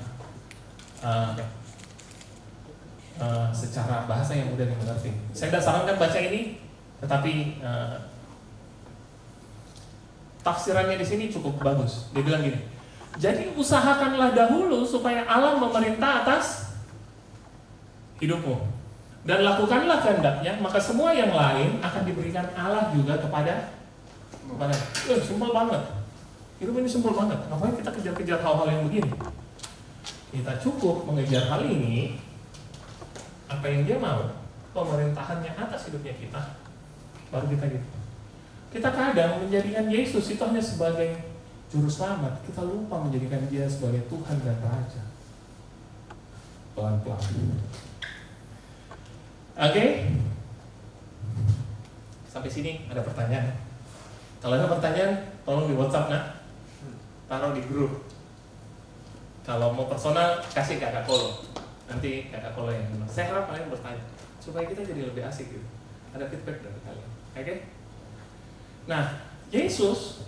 bahasa yang mudah dimengerti. Saya tidak sarankan baca ini, tetapi tafsirannya di sini cukup bagus. Dia bilang gini. Jadi usahakanlah dahulu supaya Allah memerintah atas hidupmu. Dan lakukanlah kehendaknya, maka semua yang lain akan diberikan Allah juga kepada. Simpel banget. Hidup ini simpel banget. Ngapain kita kejar-kejar hal-hal yang begini? Kita cukup mengejar hal ini. Apa yang dia mau, pemerintahannya atas hidupnya kita, baru kita gitu. Kita kadang menjadikan Yesus itu hanya sebagai Juru Selamat, kita lupa menjadikan dia sebagai Tuhan dan Raja. Pelan-pelan. Oke? Sampai sini ada pertanyaan? Kalau ada pertanyaan, tolong di WhatsApp taruh di grup. Kalau mau personal, kasih kakak Kolo. Nanti kakak Kolo yang menang. Saya harap kalian bertanya, supaya kita jadi lebih asik gitu. Ada feedback dari kalian. Oke? Nah, Yesus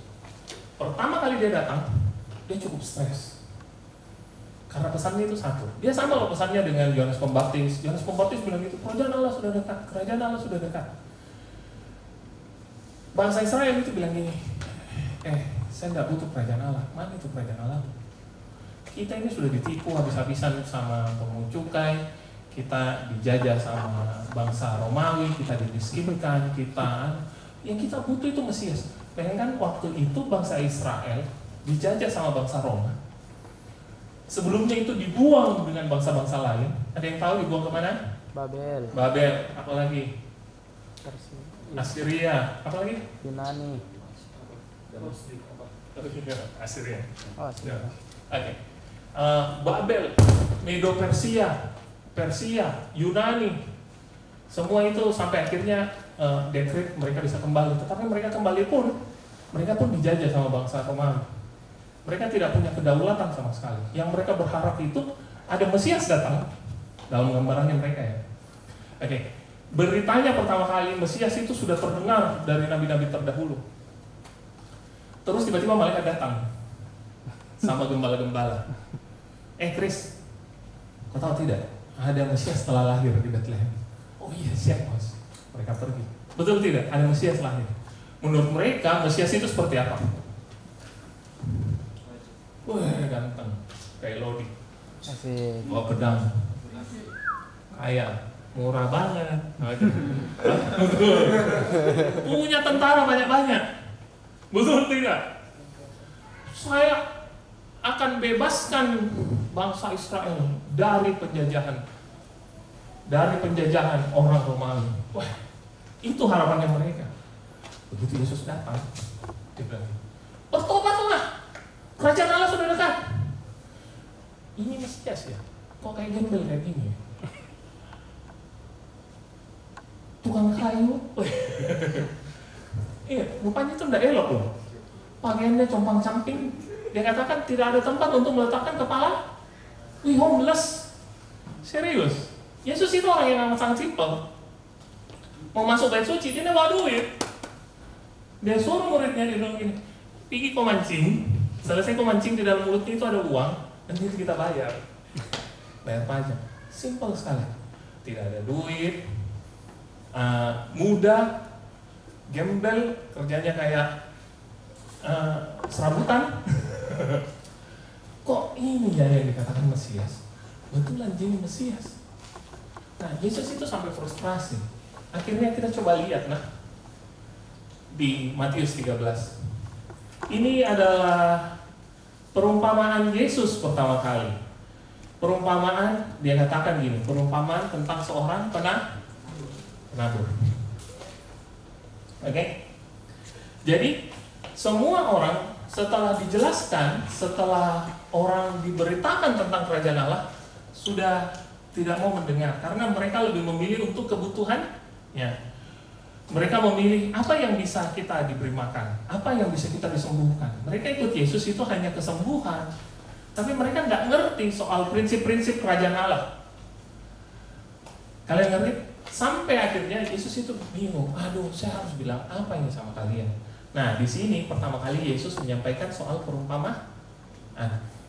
pertama kali dia datang, dia cukup stres. Karena pesannya itu satu. Dia sama loh pesannya dengan Yohanes Pembaptis. Yohanes Pembaptis bilang gitu, kerajaan Allah sudah dekat, kerajaan Allah sudah dekat. Bangsa Israel itu bilang gini, saya tidak butuh kerajaan Allah. Mana itu kerajaan Allah? Kita ini sudah ditipu habis-habisan sama pungut cukai, kita dijajah sama bangsa Romawi, kita dimiskinkan, yang kita butuh itu Mesias. Bayangkan waktu itu bangsa Israel dijajah sama bangsa Roma. Sebelumnya itu dibuang dengan bangsa-bangsa lain. Ada yang tahu dibuang kemana? Babel, Babel, apalagi? Persia, Assyria, apalagi? Yunani. Assyria. Oh, Ya. Oke. Babel, Medo Persia, Yunani, semua itu sampai akhirnya dekret mereka bisa kembali. Tetapi mereka kembali pun, mereka pun dijajah sama bangsa Romawi. Mereka tidak punya kedaulatan sama sekali. Yang mereka berharap itu ada Mesias datang dalam gambarannya mereka ya. Oke. Beritanya pertama kali Mesias itu sudah terdengar dari nabi-nabi terdahulu. Terus tiba-tiba malaikat datang sama gembala-gembala. Chris, kau tahu tidak? Ada Mesias telah lahir di Bethlehem. Oh iya, siap bos. Mereka pergi. Betul tidak? Ada Mesias lahir. Menurut mereka, Mesias itu seperti apa? Wah, ganteng. Kayak Lodi. Asik. Bawa pedang. Kaya. Murah banget. Betul. Punya tentara banyak-banyak. Betul tidak? Saya akan bebaskan bangsa Israel dari penjajahan orang Romawi. Wah, itu harapannya mereka. Begitu Yesus datang, dia bilang, bertobatlah, kerajaan Allah sudah dekat. Ini Mesias ya? Kok kayak gembel kayak gini? Tukang kayu. Iya, rupanya itu tidak elok loh. Pakaiannya compang-camping. Dia katakan tidak ada tempat untuk meletakkan kepala. Wih, homeless. Serius. Yesus itu orang yang amat sangat simpel. Mau masuk bait suci, dia bawa duit. Dia suruh muridnya, dia bilang gini, pergi kau mancing. Selesai kau mancing, di dalam mulutnya itu ada uang. Dan itu kita bayar. Bayar pajak. Simpel sekali. Tidak ada duit. Muda. Gembel. Kerjanya kayak serabutan. Kok ini ya yang dikatakan Mesias? Betulan jadi Mesias. Nah, Yesus itu sampai frustrasi. Akhirnya kita coba lihat di Matius 13. Ini adalah perumpamaan Yesus pertama kali. Perumpamaan, dia katakan gini, perumpamaan tentang seorang penabur. Oke? Jadi semua orang setelah dijelaskan, setelah orang diberitakan tentang kerajaan Allah, sudah tidak mau mendengar karena mereka lebih memilih untuk kebutuhannya. Mereka memilih apa yang bisa kita diberi makan, apa yang bisa kita disembuhkan. Mereka ikut Yesus itu hanya kesembuhan, tapi mereka nggak ngerti soal prinsip-prinsip kerajaan Allah. Kalian ngerti? Sampai akhirnya Yesus itu bingung. Aduh, saya harus bilang apa ini sama kalian? Nah, di sini pertama kali Yesus menyampaikan soal perumpamaan.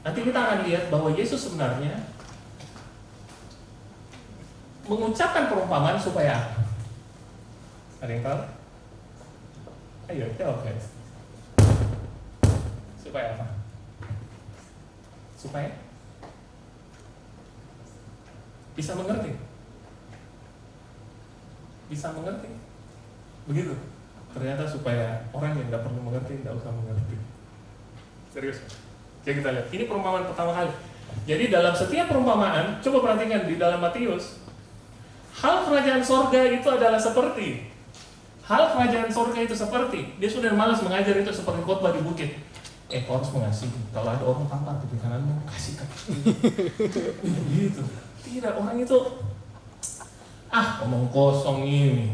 Nanti kita akan lihat bahwa Yesus sebenarnya mengucapkan perumpamaan supaya apa? Ada yang tahu? Ayo, jawab guys. Supaya apa? Supaya bisa mengerti. Bisa mengerti. Begitu. Ternyata supaya orang yang tidak perlu mengerti tidak usah mengerti. Serius. Jadi kita lihat. Ini perumpamaan pertama kali. Jadi dalam setiap perumpamaan, coba perhatikan di dalam Matius, hal kerajaan sorga itu adalah seperti. Hal kerajaan sorga itu seperti. Dia sudah malas mengajar itu seperti khotbah di bukit. Kau harus mengasihi. Kalau ada orang tampar di kananmu, kasihkan. Gitu. Tidak, orang itu omong kosong ini.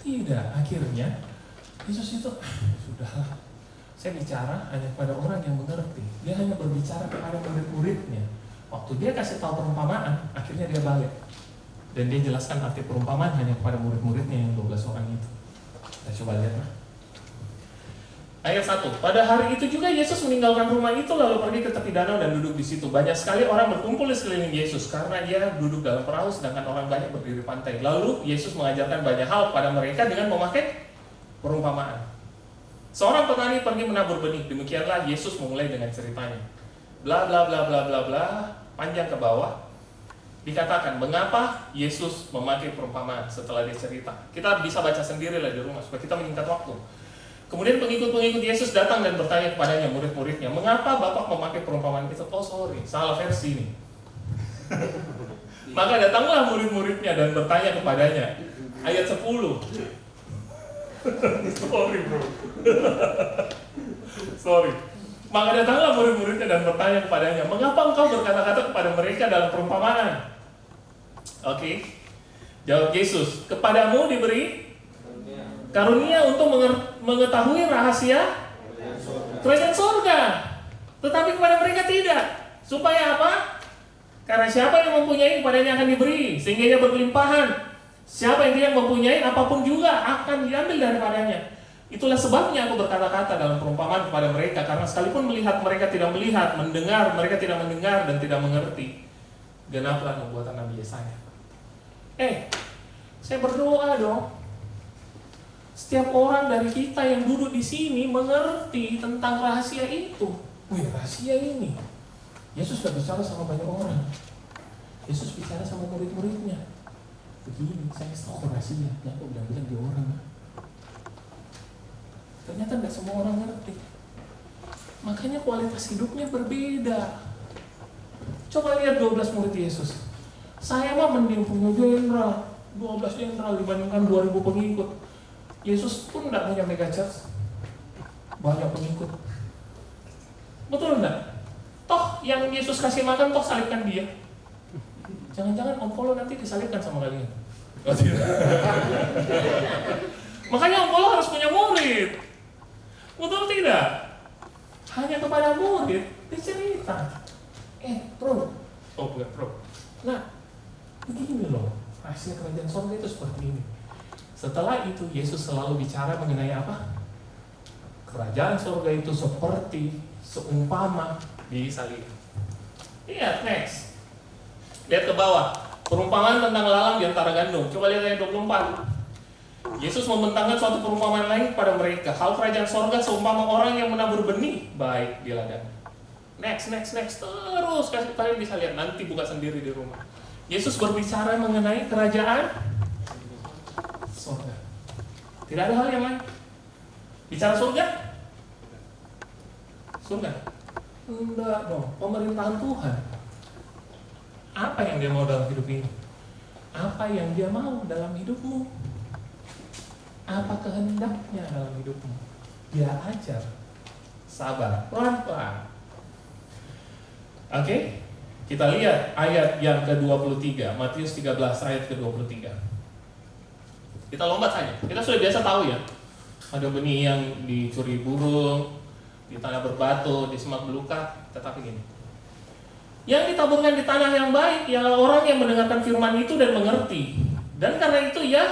Tidak, akhirnya Yesus itu, sudahlah, saya bicara hanya kepada orang yang mengerti. Dia hanya berbicara kepada murid-muridnya. Waktu dia kasih tahu perumpamaan, akhirnya dia balik. Dan dia jelaskan arti perumpamaan hanya kepada murid-muridnya yang 12 orang itu. Kita coba lihat. Ayat 1. Pada hari itu juga Yesus meninggalkan rumah itu lalu pergi ke tepi danau dan duduk di situ. Banyak sekali orang berkumpul di sekeliling Yesus karena dia duduk dalam perahu sedangkan orang banyak berdiri di pantai. Lalu Yesus mengajarkan banyak hal pada mereka dengan memakai perumpamaan. Seorang petani pergi menabur benih. Demikianlah Yesus memulai dengan ceritanya. bla bla bla bla bla bla, panjang ke bawah. Dikatakan mengapa Yesus memakai perumpamaan setelah dia cerita. Kita bisa baca sendiri lah di rumah supaya kita menyingkat waktu. Kemudian pengikut-pengikut Yesus datang dan bertanya kepadanya, murid-muridnya, mengapa Bapak memakai perumpamaan itu? Oh sorry, salah versi ini. Maka datanglah murid-muridnya dan bertanya kepadanya. Ayat 10. Sorry bro. Sorry. Maka datanglah murid-muridnya dan bertanya kepadanya, mengapa engkau berkata-kata kepada mereka dalam perumpamaan? Oke. Jawab Yesus, kepadamu diberi karunia untuk mengetahui rahasia kerajaan surga, tetapi kepada mereka tidak. Supaya apa? Karena siapa yang mempunyai kepadanya akan diberi, sehingga ia berkelimpahan. Siapa yang mempunyai apapun juga akan diambil daripadanya. Itulah sebabnya aku berkata-kata dalam perumpamaan kepada mereka, karena sekalipun melihat mereka tidak melihat, mendengar mereka tidak mendengar dan tidak mengerti. Genaplah nubuatan Nabi Yesaya. Saya berdoa dong. Setiap orang dari kita yang duduk di sini mengerti tentang rahasia itu. Wih, rahasia ini. Yesus gak bicara sama banyak orang. Yesus bicara sama murid-muridnya. Begini, saya tahu rahasia. Ya, kok bilang-bilang dia orang. Ternyata gak semua orang ngerti. Makanya kualitas hidupnya berbeda. Coba lihat 12 murid Yesus. Saya mah mending punya jenderal. 12 jenderal dibandingkan 2000 pengikut. Yesus pun tidak punya mega church, banyak pengikut. Betul enggak? Toh yang Yesus kasih makan toh salibkan dia. Jangan-jangan Om Polo nanti disalibkan sama kalian. Makanya Om Polo harus punya murid. Betul tidak? Hanya kepada murid dicerita. Bro. Oh bukan bro. Nah, begini loh. Rahasia kerajaan surga itu seperti ini. Setelah itu Yesus selalu bicara mengenai apa? Kerajaan surga itu seperti seumpama disalib. Lihat next. Lihat ke bawah. Perumpamaan tentang lalang di antara gandum. Coba lihat ayat 24. Yesus membentangkan suatu perumpamaan lain kepada mereka. Hal kerajaan surga seumpama orang yang menabur benih baik di ladang. Next. Terus kalian bisa lihat nanti buka sendiri di rumah. Yesus berbicara mengenai kerajaan surga. Tidak ada hal yang lain. Bicara surga? Surga? Enggak dong. Pemerintahan Tuhan. Apa yang dia mau dalam hidup ini? Apa yang dia mau dalam hidupmu? Apa kehendaknya dalam hidupmu? Dia ajar. Sabar. Pelan-pelan. Oke? Kita lihat ayat yang ke-23. Matius 13 ayat ke-23. Kita lompat saja. Kita sudah biasa tahu ya. Ada benih yang dicuri burung, di tanah berbatu, di semak belukar. Tetapi gini. Yang ditaburkan di tanah yang baik ialah orang yang mendengarkan firman itu dan mengerti. Dan karena itu ya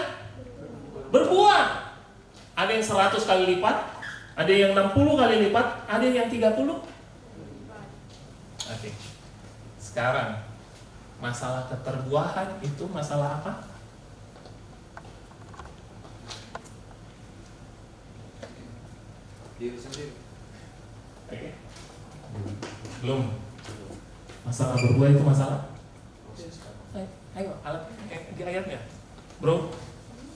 berbuah. Ada yang 100 kali lipat, ada yang 60 kali lipat, ada yang 30. Oke. Sekarang masalah keterbuahan itu masalah apa? Diri sendiri. Oke. Belum. Masalah berbuah itu masalah. Ayo, alat di ayatnya, bro,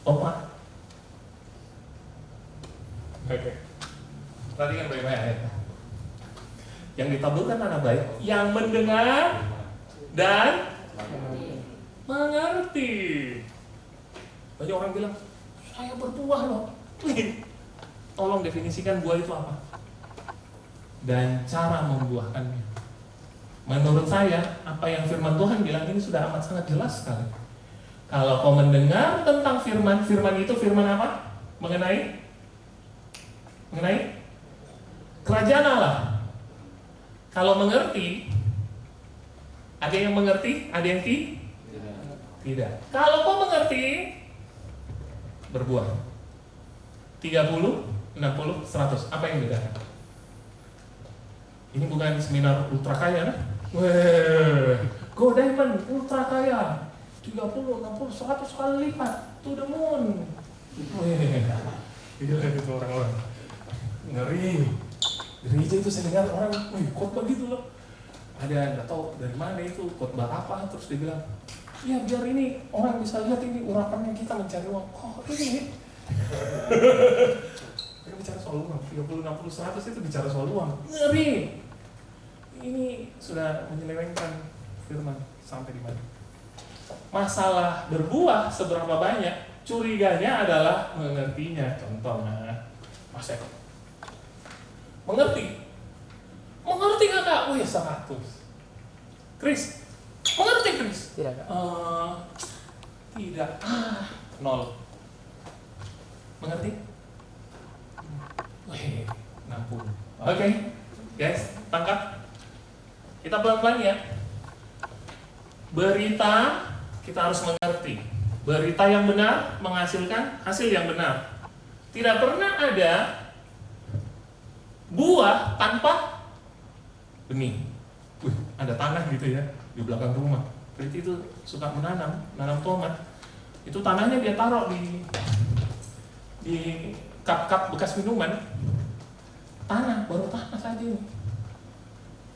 opa. Oke. Perhatikan baik-baik ayatnya. Yang ditaburkan tanah baik, yang mendengar dan mengerti. Banyak orang bilang, saya berbuah loh. Tolong definisikan buah itu apa? Dan cara membuahkannya. Menurut saya, apa yang firman Tuhan bilang ini sudah amat sangat jelas sekali. Kalau kau mendengar tentang firman, firman itu firman apa? Mengenai kerajaan Allah. Kalau mengerti, ada yang mengerti, ada yang tidak. Kalau kau mengerti, berbuah. 30, 60, 100. Apa yang beda? Ini bukan seminar ultra kaya, nah? Go Diamond, ultra kaya. 30, 60, 100 kali lipat. To the moon. Gila itu orang-orang. Ngeri. Gereja itu saya dengar orang, kok begitu loh. ada nggak tahu dari mana itu khotbah apa, terus dia bilang, ya biar ini orang bisa lihat ini urapannya kita mencari uang. Oh ini mereka bicara soal uang, 30, 60, 100 itu bicara soal uang. Ngeri. Ini sudah menyelewengkan firman sampai di mana. Masalah berbuah seberapa banyak, curiganya adalah mengertinya. Contohnya, Mas Eko. Mengerti? Mengerti kakak? Wih 100. Chris? Mengerti Chris? Tidak, Kak. Tidak. 0. Mengerti? Wih 60. Oke, guys, tangkap. Kita pelan-pelan ya. Berita kita harus mengerti. Berita yang benar menghasilkan hasil yang benar. Tidak pernah ada buah tanpa benih. Wih, ada tanah gitu ya di belakang rumah. Berarti itu suka nanam tomat. Itu tanahnya dia taruh di kap-kap bekas minuman. Tanah, baru tanah saja ini.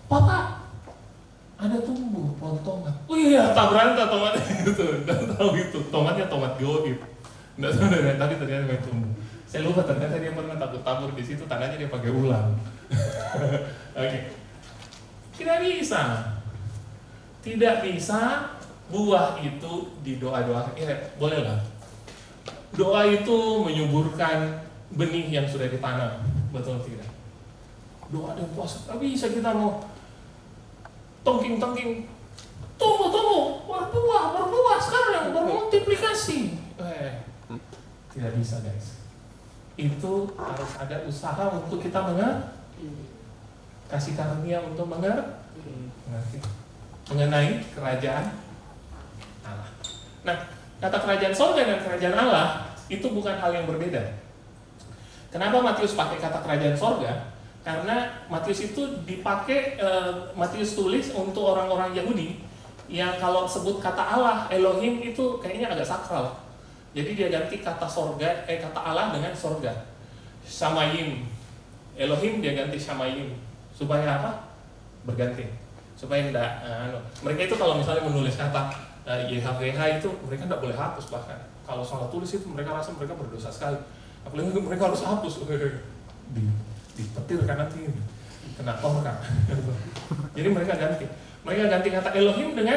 Papa, ada tumbuh pohon tomat. Oh iya, tak berantah tomatnya gitu. Nggak tahu itu, tomatnya tomat goib. Nggak tahu dari tadi ternyata main tumbuh. Saya lupa ternyata dia pernah tabur di situ, tanahnya dia pakai ulang. Oke. Tidak bisa buah itu didoa-doakan. Ya, bolehlah. Doa itu menyuburkan benih yang sudah ditanam, betul tidak? Doa dan puasa, tak bisa kita mau tongking, tunggu, berbuah sekarang, bermultiplikasi. Tidak bisa guys. Itu harus ada usaha untuk kita kasih karunia untuk mengerti mengenai kerajaan Allah. Nah, kata kerajaan surga dan kerajaan Allah itu bukan hal yang berbeda. Kenapa Matius pakai kata kerajaan surga? Karena Matius itu dipakai, Matius tulis untuk orang-orang Yahudi yang kalau sebut kata Allah, Elohim itu kayaknya agak sakral. Jadi dia ganti kata surga, kata Allah dengan surga. Shamayim, Elohim dia ganti Shamayim. Supaya apa? Berganti. Supaya enggak, mereka itu kalau misalnya menulis kata YHWH itu mereka enggak boleh hapus bahkan. Kalau salah tulis itu mereka rasa mereka berdosa sekali. Apalagi mereka harus hapus. Dipetir kan nanti kena tongkat. Jadi mereka ganti kata Elohim dengan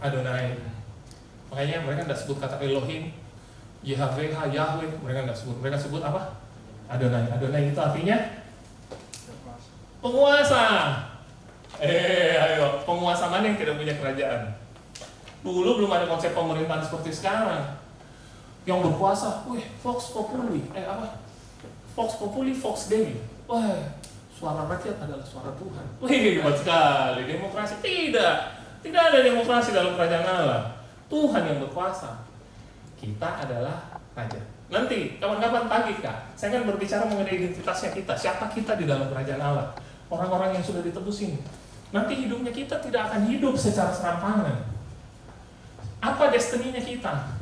Adonai. Makanya mereka tidak sebut kata Elohim, YHWH, Yahweh, mereka nggak sebut. Mereka sebut apa? Adonai. Adonai itu artinya penguasa. Ayo, penguasa mana yang tidak punya kerajaan? Dulu belum ada konsep pemerintahan seperti sekarang. Yang berkuasa, Vox Populi, Vox Populi, Vox Dei. Wah, suara rakyat adalah suara Tuhan. Hebat sekali. Demokrasi tidak ada demokrasi dalam kerajaan Allah. Tuhan yang berkuasa. Kita adalah raja. Nanti kapan-kapan tagih Kak, saya akan berbicara mengenai identitasnya kita. Siapa kita di dalam kerajaan Allah? Orang-orang yang sudah ditebus ini. Nanti hidupnya kita tidak akan hidup secara serampangan. Apa destininya kita?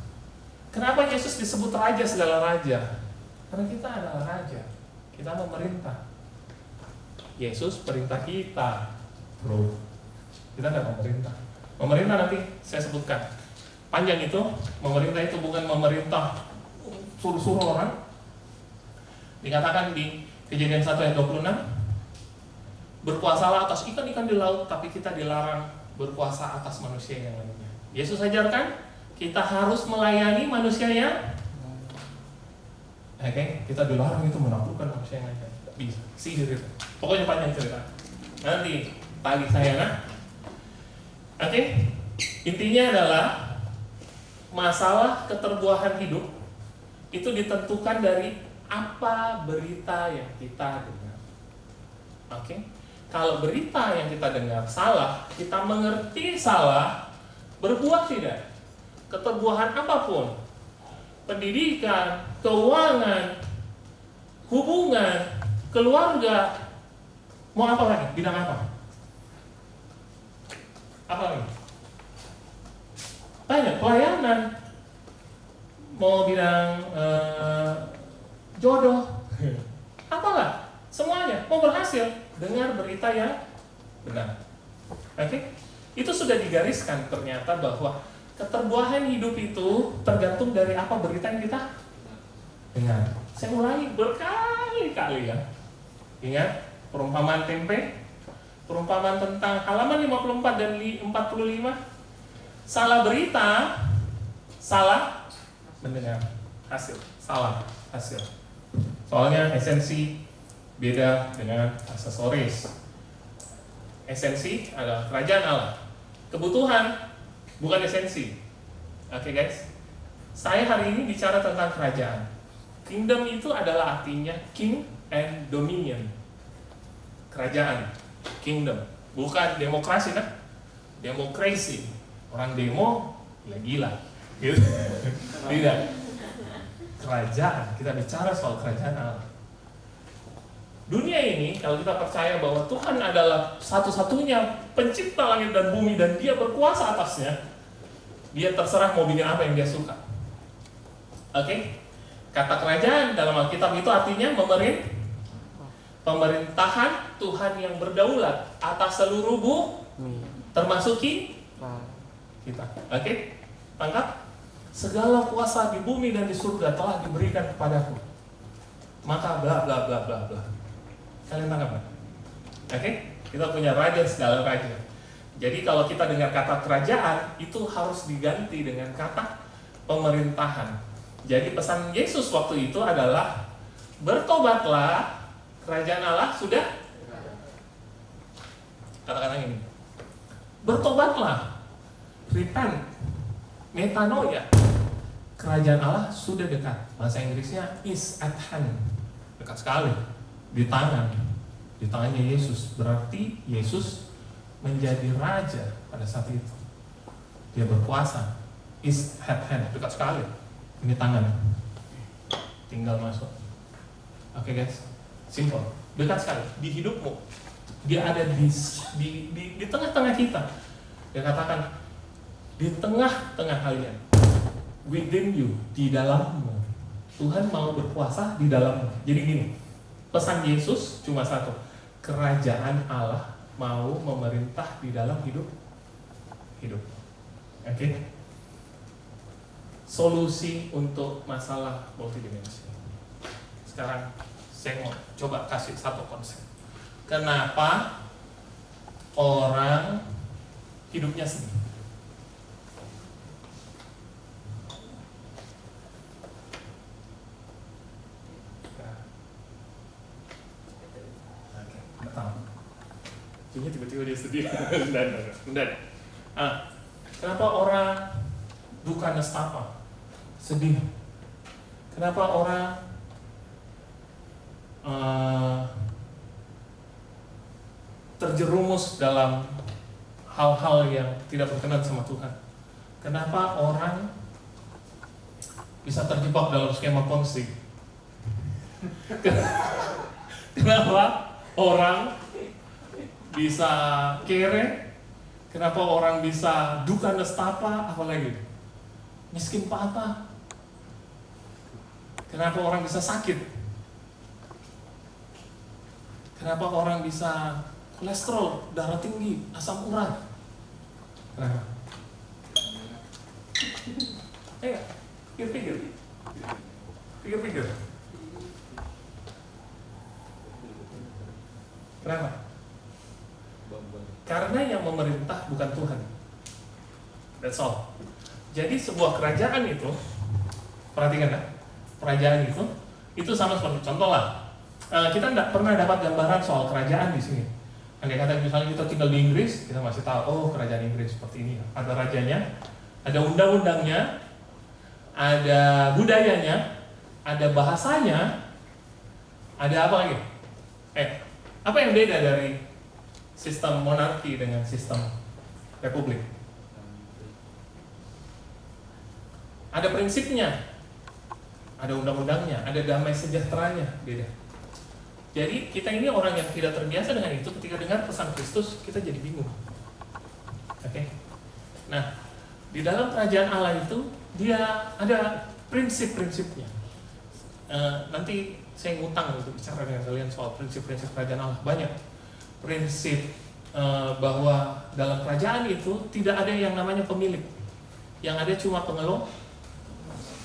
Kenapa Yesus disebut raja segala raja? Karena kita adalah raja. Kita memerintah. Yesus perintah kita, bro. Kita tidak memerintah. Memerintah nanti saya sebutkan. Panjang itu, memerintah itu bukan memerintah suruh-suruh orang. Dikatakan di Kejadian 1 ayat 26, berkuasalah atas ikan-ikan di laut, tapi kita dilarang berkuasa atas manusia yang lainnya. Yesus ajarkan kita harus melayani manusia yang kita dilarang itu menaklukkan manusia yang lain. Tidak bisa, sihir itu. Pokoknya panjang cerita. Nanti tagih saya nah. Intinya adalah masalah keterbuahan hidup itu ditentukan dari apa berita yang kita dengar. Kalau berita yang kita dengar salah, kita mengerti salah, berbuah tidak? Keterbuahan apapun, pendidikan, keuangan, hubungan, keluarga, mau apa lagi? Bidang apa? Apa lagi? Banyak, pelayanan, mau bidang jodoh, apalah, semuanya mau berhasil dengar berita yang benar. Oke? Itu sudah digariskan ternyata bahwa keterbuahan hidup itu tergantung dari apa berita yang kita dengar. Saya ulangi berkali-kali ya. Ingat perumpamaan tempe, perumpamaan tentang halaman 54 dan 45. Salah berita, salah mendengar hasil. Salah hasil. Soalnya esensi beda dengan aksesoris. Esensi adalah kerajaan Allah. Kebutuhan bukan esensi. Oke guys. Saya hari ini bicara tentang kerajaan. Kingdom itu adalah artinya king and dominion. Kerajaan, kingdom. Bukan demokrasi kan? Demokrasi. Orang demo gila-gila. Gitu. Tidak. Kerajaan. Kita bicara soal kerajaan Allah. Dunia ini, kalau kita percaya bahwa Tuhan adalah satu-satunya pencipta langit dan bumi dan Dia berkuasa atasnya, Dia terserah mau bikin apa yang Dia suka. Oke? Kata kerajaan dalam Alkitab itu artinya pemerintahan Tuhan yang berdaulat atas seluruh bumi, termasuk kita. Oke? Tangkap? Segala kuasa di bumi dan di surga telah diberikan kepadaku. Maka bla bla bla bla bla. Kalian tangkap kan? Oke? Kita punya raja segala raja. Jadi kalau kita dengar kata kerajaan, itu harus diganti dengan kata pemerintahan. Jadi pesan Yesus waktu itu adalah bertobatlah, kerajaan Allah sudah. Kata-kata ini. Bertobatlah. Repent. Metanoia. Kerajaan Allah sudah dekat. Bahasa Inggrisnya is at hand. Dekat sekali. Di tangannya Yesus. Berarti Yesus menjadi raja pada saat itu. Dia berkuasa. Is at hand. Dekat sekali. Ini tangan. Tinggal masuk. Oke guys. Simple. Dekat sekali. Di hidupmu. Dia ada di tengah-tengah kita. Dia katakan, di tengah-tengah kalian. Within you. Di dalammu. Tuhan mau berkuasa di dalammu. Jadi gini. Pesan Yesus cuma satu. Kerajaan Allah mau memerintah di dalam hidup. Oke? Solusi untuk masalah multidimensi. Sekarang saya mau coba kasih satu konsep. Kenapa orang hidupnya sedih? Tiba-tiba dia sedih. Bentar. Kenapa orang duka nestapa? Sedih. Kenapa orang terjerumus dalam hal-hal yang tidak berkenan sama Tuhan? Kenapa orang bisa terjebak dalam skema Ponzi? Kenapa orang bisa kere? Kenapa orang bisa duka nestapa? Apalagi miskin patah? Kenapa orang bisa sakit? Kenapa orang bisa kolesterol, darah tinggi, asam urat? Kenapa? Pikir. Kenapa? Karena yang memerintah bukan Tuhan. That's all. Jadi sebuah kerajaan itu, perhatikan ya, kerajaan itu sama seperti contoh lah. Kita tidak pernah dapat gambaran soal kerajaan di sini. Andai kata misalnya kita tinggal di Inggris, kita masih tahu, oh kerajaan Inggris seperti ini. Ada rajanya, ada undang-undangnya, ada budayanya, ada bahasanya, ada apa lagi? Apa yang beda dari sistem monarki dengan sistem republik? Ada prinsipnya, ada undang-undangnya, ada damai sejahteranya, beda. Jadi kita ini orang yang tidak terbiasa dengan itu, ketika dengar pesan Kristus, kita jadi bingung. Oke? Nah, di dalam kerajaan Allah itu, dia ada prinsip-prinsipnya. Nanti saya ngutang untuk bicara dengan kalian soal prinsip-prinsip kerajaan Allah. Banyak. Prinsip bahwa dalam kerajaan itu tidak ada yang namanya pemilik. Yang ada cuma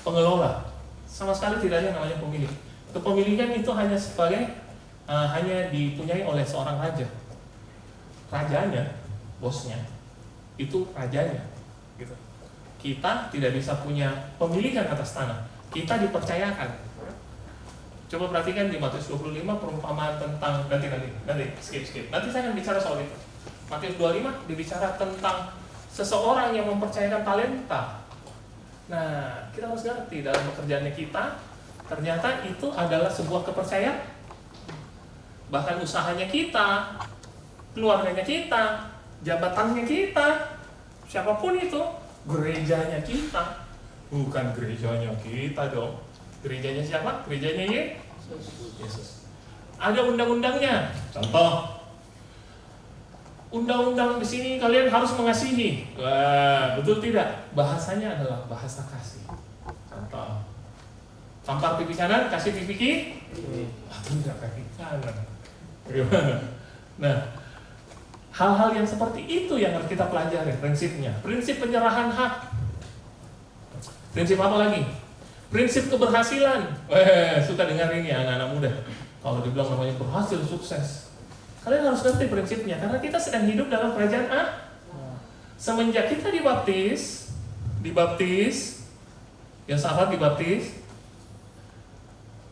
pengelola. Sama sekali tidak ada yang namanya pemilik. Kepemilikan itu hanya hanya dipunyai oleh seorang raja. Rajanya, bosnya, itu rajanya. Gitu. Kita tidak bisa punya pemilikan atas tanah. Kita dipercayakan. Coba perhatikan di Matius 25 perumpamaan tentang nanti skip. Nanti saya akan bicara soal itu. Matius 25 dibicara tentang seseorang yang mempercayakan talenta. Nah, kita harus ngerti dalam pekerjaannya kita, ternyata itu adalah sebuah kepercayaan. Bahkan usahanya kita, keluarganya kita, jabatannya kita, siapapun itu, gerejanya kita, bukan gerejanya kita dong. Gerejanya siapa? Gerejanya Yesus. Ada undang-undangnya. Contoh, undang-undang di sini kalian harus mengasihi. Wah, betul tidak? Bahasanya adalah bahasa kasih. Contoh, tampar pipi kanan, kasih pipi kiri. Tidak kaki kanan. Bagaimana? Nah, hal-hal yang seperti itu yang harus kita pelajari prinsipnya. Prinsip penyerahan hak. Prinsip apa lagi? Prinsip keberhasilan. Suka dengar ini anak-anak muda. Kalau dibilang namanya berhasil, sukses. Kalian harus ngerti prinsipnya, karena kita sedang hidup dalam kerajaan Allah. Semenjak kita dibaptis, ya sahabat dibaptis,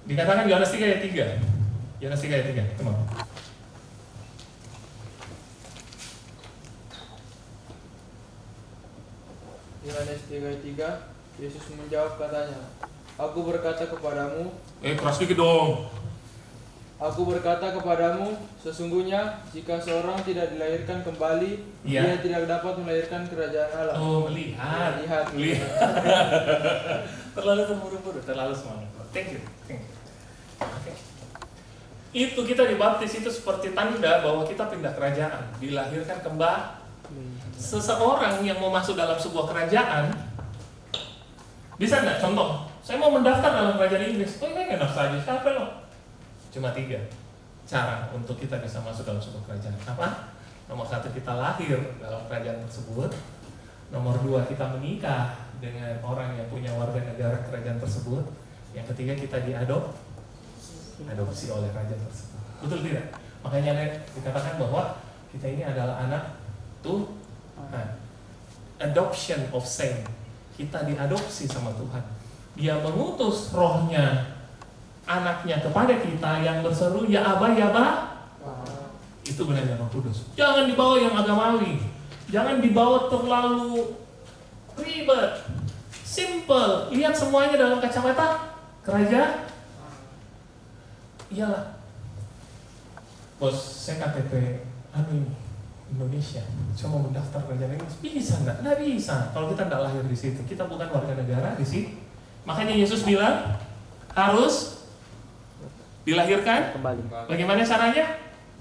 dikatakan Yohanes 3 ayat 3. Yohanes 3 ayat 3, teman. Yohanes 3 ayat 3, Yesus menjawab katanya, Aku berkata kepadamu, Keras dikit dong. Aku berkata kepadamu, sesungguhnya jika seorang tidak dilahirkan kembali, Iya. dia tidak dapat melahirkan kerajaan Allah. Oh, melihat. Terlalu terburu-buru, terlalu semangat. Thank you. Okay. Itu kita dibaptis itu seperti tanda bahwa kita pindah kerajaan, dilahirkan kembali. Seseorang yang mau masuk dalam sebuah kerajaan, bisa nggak? Contoh, saya mau mendaftar dalam kerajaan Inggris. Ini enak saja, siapa lo? Cuma 3 cara untuk kita bisa masuk dalam sebuah kerajaan. Apa? Nomor 1, kita lahir dalam kerajaan tersebut. Nomor 2, kita menikah dengan orang yang punya warga negara kerajaan tersebut. Yang ketiga, kita diadopsi oleh kerajaan tersebut. Betul tidak? Makanya dikatakan bahwa kita ini adalah anak Tuhan. Adoption of saint. Kita diadopsi sama Tuhan. Dia mengutus rohnya, anaknya kepada kita yang berseru, ya Abah, ya Abah. Itu gunanya Roh Kudus. Jangan dibawa yang agamawi. Jangan dibawa terlalu ribet. Simple. Lihat semuanya dalam kacamata kerajaan. Iyalah. Bos, saya KTP Indonesia, saya mau mendaftar kerajaan Inggris, bisa nggak? Nggak bisa. Kalau kita nggak lahir di situ, kita bukan warga negara di situ. Makanya Yesus bilang harus dilahirkan Kembali. Bagaimana caranya?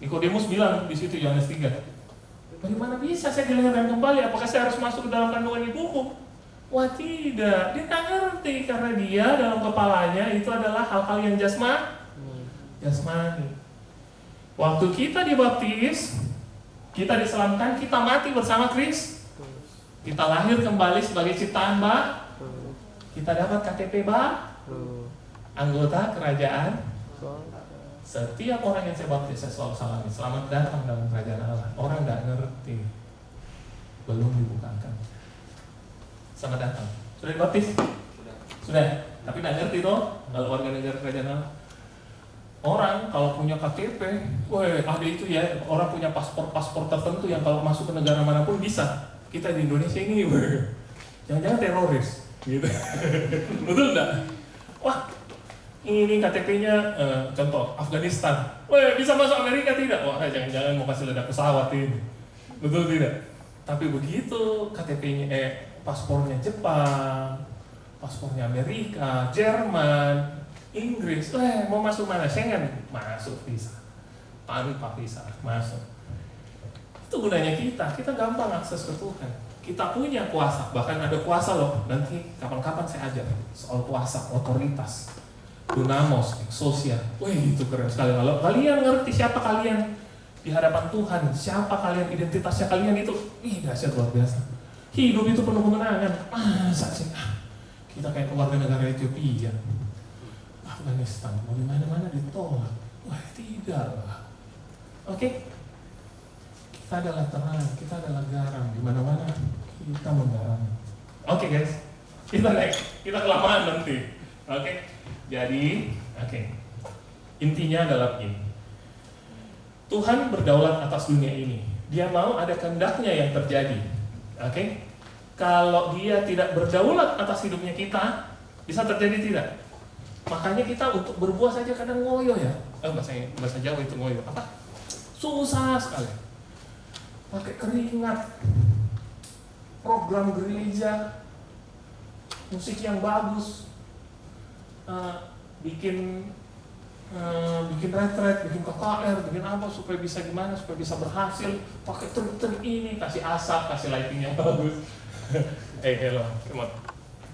Nikodemus bilang di situ Yohanes 3. Bagaimana bisa saya dilahirkan kembali? Apakah saya harus masuk ke dalam kandungan ibuku? Wah tidak, dia tak ngerti karena dia dalam kepalanya itu adalah hal-hal yang jasmani. Waktu kita dibaptis, kita diselamatkan, kita mati bersama Kristus. Kita lahir kembali sebagai ciptaan baru. Kita dapat KTP baru. Anggota kerajaan. Setiap orang yang saya baptis, saya selalu salami, selamat datang dalam kerajaan Allah. Orang tidak ngerti, belum dibukakan. Selamat datang. Sudah dibaptis? Sudah. Tapi tidak ngerti toh kalau warga negara kerajaan Allah. Orang kalau punya KTP, ada itu ya, orang punya paspor tertentu yang kalau masuk ke negara manapun bisa. Kita di Indonesia ini, jangan-jangan teroris, gitu. Betul enggak? Wah, ini KTP-nya contoh Afghanistan. Bisa masuk Amerika tidak? Wah, jangan-jangan mau kasih ledak pesawat ini. Betul tidak? Tapi begitu KTP-nya paspornya Jepang, paspornya Amerika, Jerman, Inggris, mau masuk mana? Schengen, masuk visa. Tanpa visa, masuk. Itu gunanya kita gampang akses ke Tuhan. Kita punya kuasa, bahkan ada kuasa loh. Nanti kapan-kapan saya ajar soal kuasa, otoritas, dunamos, exousia. Itu keren sekali. Kalau kalian ngerti siapa kalian, di hadapan Tuhan, siapa kalian, identitasnya kalian itu, dahsyat luar biasa. Hidup itu penuh kemenangan. Masa sih kita kayak keluarga negara Ethiopia, Afghanistan, mau di mana-mana ditolak. Wah, tidak lah. Oke? Kita adalah terang, kita adalah garam, di mana-mana kita menggaram. Oke guys, kita next, kita kelamaan nanti. Oke? Jadi, intinya adalah ini. Tuhan berdaulat atas dunia ini. Dia mau ada kehendaknya yang terjadi. Oke? Kalau dia tidak berdaulat atas hidupnya kita, bisa terjadi tidak? Makanya kita untuk berbuah saja kadang ngoyo ya. Bahasa Jawa itu ngoyo. Apa? Susah sekali. Pakai keringat. Program gereja, musik yang bagus, bikin retret, bikin KKR, bikin apa supaya bisa gimana, supaya bisa berhasil, pakai trik-trik ini, kasih asap, kasih lighting yang bagus. Hello, come on.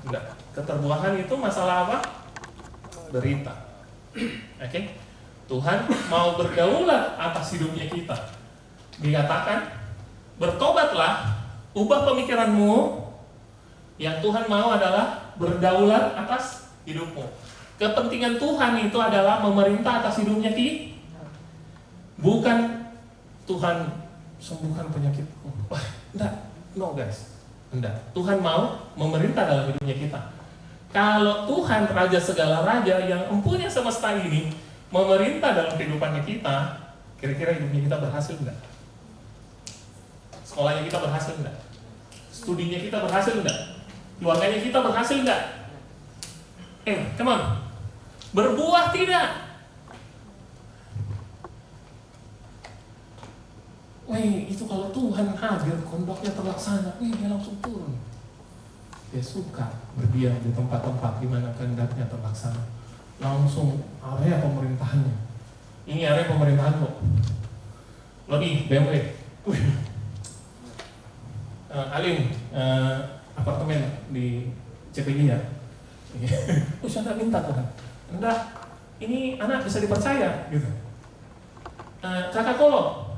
Enggak. Keterbuahan itu masalah apa? Derita. Oke? Tuhan mau berdaulat atas hidupnya kita. Dikatakan, bertobatlah, ubah pemikiranmu. Yang Tuhan mau adalah berdaulat atas hidupmu. Kepentingan Tuhan itu adalah memerintah atas hidupnya kita. Bukan Tuhan sembuhkan penyakitku. Wah, enggak. No guys. Enggak. Tuhan mau memerintah dalam hidupnya kita. Kalau Tuhan Raja segala raja yang mempunyai semesta ini memerintah dalam kehidupannya kita, kira-kira hidupnya kita berhasil enggak? Sekolahnya kita berhasil enggak? Studinya kita berhasil enggak? Keluarganya kita berhasil enggak? Come on. Berbuah tidak? Itu kalau Tuhan hadir, kondoknya terlaksana, dia langsung turun. Dia suka berdiam di tempat-tempat di mana kehendaknya terlaksana. Langsung area pemerintahannya. Ini area pemerintahan lo. Lebih BMW. Alim, apartemen di CPG ya. Saya tak minta Tuhan. Enggak, ini anak bisa dipercaya gitu. Kakak Kolo,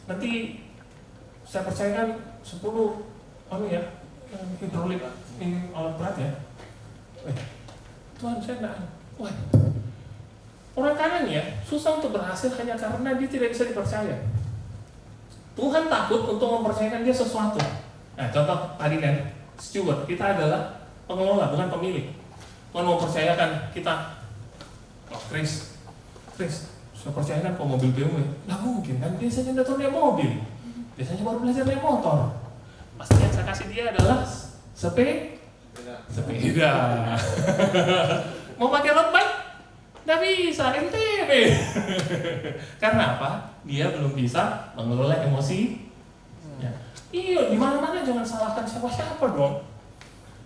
nanti saya percayakan 10 hidrolik ini alat berat ya. Tuhan saya enggak. Orang kanan ya susah untuk berhasil hanya karena dia tidak bisa dipercaya. Tuhan takut untuk mempercayakan dia sesuatu. Contoh tadi kan, steward, kita adalah pengelola bukan pemilik. Tuhan mempercayakan kita, Chris, saya percayakan kok mobil BMW. Nggak mungkin kan, biasanya udah tahu naik mobil, biasanya baru belajar naik motor. Pasti yang saya kasih dia adalah sepeda. Mau pakai road bike? Nggak bisa, MTB. Karena apa? Dia belum bisa mengelola emosi. Iya, di mana-mana jangan salahkan siapa-siapa dong.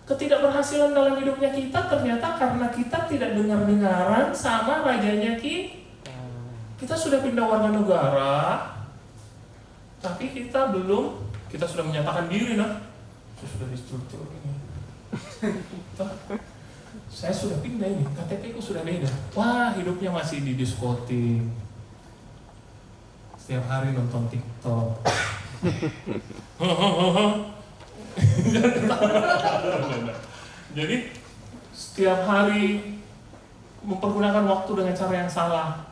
Ketidakberhasilan dalam hidupnya kita ternyata karena kita tidak dengar-dengaran sama rajanya kita. Kita sudah pindah warga negara, tapi kita sudah menyatakan diri saya sudah distruktur ini. Saya sudah pindah ini, KTP ku sudah beda. Wah, hidupnya masih di diskotik. Setiap hari nonton TikTok. Jadi setiap hari mempergunakan waktu dengan cara yang salah.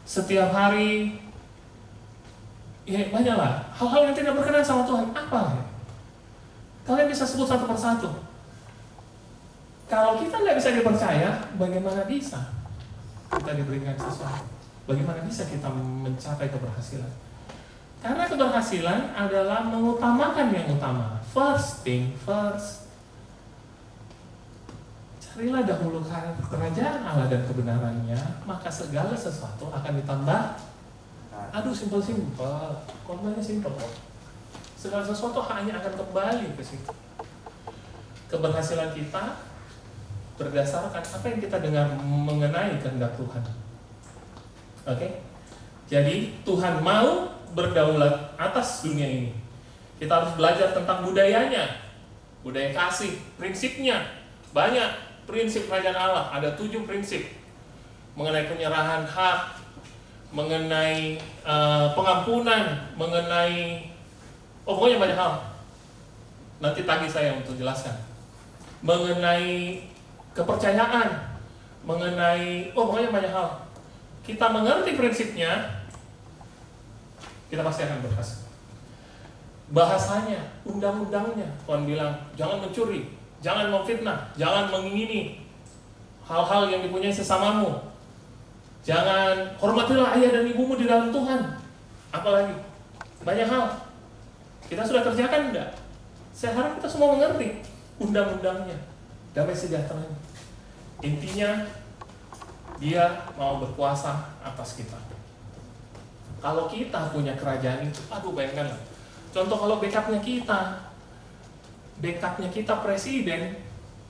Setiap hari banyaklah hal-hal yang tidak berkenan sama Tuhan. Apa? Kalian bisa sebut satu persatu. Kalau kita nggak bisa dipercaya, bagaimana bisa kita diberikan sesuatu? Bagaimana bisa kita mencapai keberhasilan? Karena keberhasilan adalah mengutamakan yang utama. First thing first. Carilah dahulu kerajaan Allah dan kebenarannya, maka segala sesuatu akan ditambah. Aduh, simpel-simpel. Korbannya simpel kok. Segala sesuatu hanya akan kembali ke situ. Keberhasilan kita berdasarkan apa yang kita dengar mengenai kehendak Tuhan. Oke? Jadi Tuhan mau berdaulat atas dunia ini. Kita harus belajar tentang budayanya, budaya kasih, prinsipnya. Banyak prinsip kerajaan Allah, ada 7 prinsip mengenai penyerahan hak, mengenai pengampunan, mengenai pokoknya banyak hal. Nanti tagih saya untuk jelaskan. Mengenai kepercayaan, mengenai pokoknya banyak hal. Kita mengerti prinsipnya, kita pasti akan berhasil. Bahasanya, undang-undangnya, Tuhan bilang jangan mencuri, jangan memfitnah, jangan mengingini hal-hal yang dipunyai sesamamu, jangan hormatilah ayah dan ibumu di dalam Tuhan. Apalagi banyak hal kita sudah kerjakan enggak? Saya harap kita semua mengerti undang-undangnya, damai sejahteranya. Intinya dia mau berkuasa atas kita. Kalau kita punya kerajaan itu, aduh bayangkan, contoh kalau backupnya kita presiden,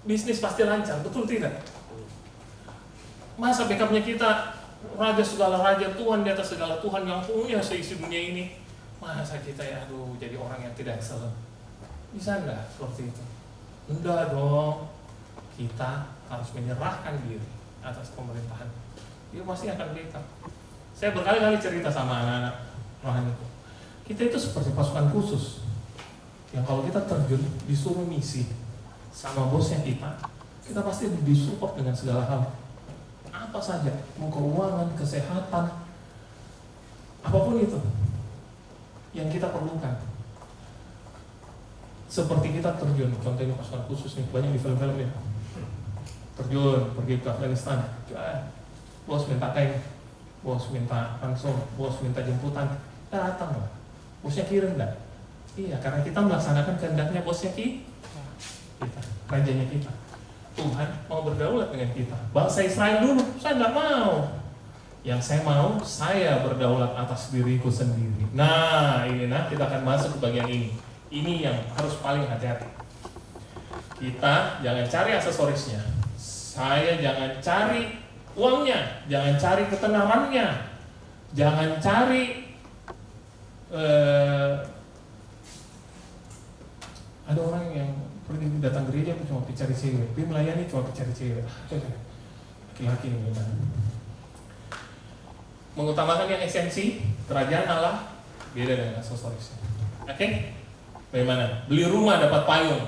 bisnis pasti lancar, betul tidak? Masa backupnya kita raja segala raja, Tuhan di atas segala Tuhan yang punya seisi dunia ini, masa kita ya aduh jadi orang yang tidak excellent? Bisa enggak seperti itu? Enggak dong. Kita harus menyerahkan diri atas pemerintahan. Dia pasti akan backup. Saya berkali-kali cerita sama anak-anak rohani itu. Kita itu seperti pasukan khusus yang kalau kita terjun disuruh misi sama bosnya kita pasti disupport dengan segala hal. Apa saja, mau keuangan, kesehatan, apapun itu yang kita perlukan. Seperti kita terjun, contohnya pasukan khusus nih, banyak di film-film ya. Terjun, pergi ke Afghanistan, bos minta tank, bos minta langsung, bos minta jemputan, datang lah. Bosnya kirim enggak? Iya, karena kita melaksanakan kehendaknya bosnya kita, rajanya kita. Tuhan mau berdaulat dengan kita. Bangsa Israel dulu, saya enggak mau. Yang saya mau, saya berdaulat atas diriku sendiri. Nah, ini kita akan masuk ke bagian ini. Ini yang harus paling hati-hati. Kita jangan cari aksesorisnya. Saya jangan cari uangnya, jangan cari ketenarannya, jangan cari ada orang yang pergi datang gereja cuma cari cewek, dia melayani cuma cari cewek. Laki-laki ini gimana? Mengutamakan yang esensi, kerajaan Allah beda dengan aksesorisnya. Oke? Bagaimana? Beli rumah dapat payung,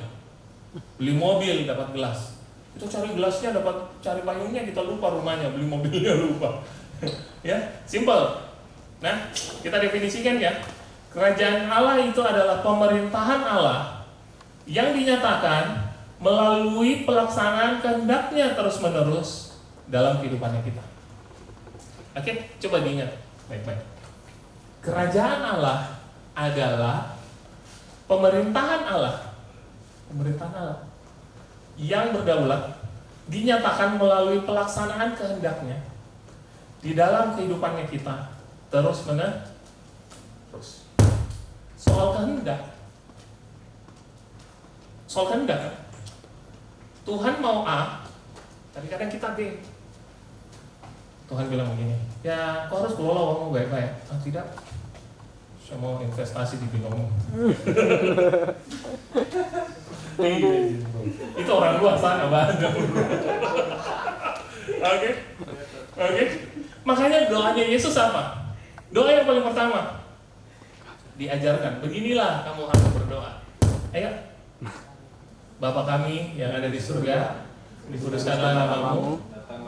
beli mobil dapat gelas. Kita cari gelasnya dapat cari payungnya, kita lupa rumahnya, beli mobilnya lupa. Ya, simple. Nah, kita definisikan ya. Kerajaan Allah itu adalah pemerintahan Allah yang dinyatakan melalui pelaksanaan kehendaknya terus-menerus dalam kehidupannya kita. Oke, coba diingat baik-baik. Kerajaan Allah adalah pemerintahan Allah yang berdaulat dinyatakan melalui pelaksanaan kehendaknya di dalam kehidupannya kita terus. Soal kehendak kan? Tuhan mau A, tapi kadang kita B. Tuhan bilang begini, ya kau harus kelola uangmu baik-baik. Tidak, saya mau investasi di binomo. Itu orang luar sana banget. Oke. Makanya doanya Yesus apa? Doa yang paling pertama diajarkan, beginilah kamu harus berdoa. Ayo, Bapa kami yang ada di surga, dikuduskanlah namamu,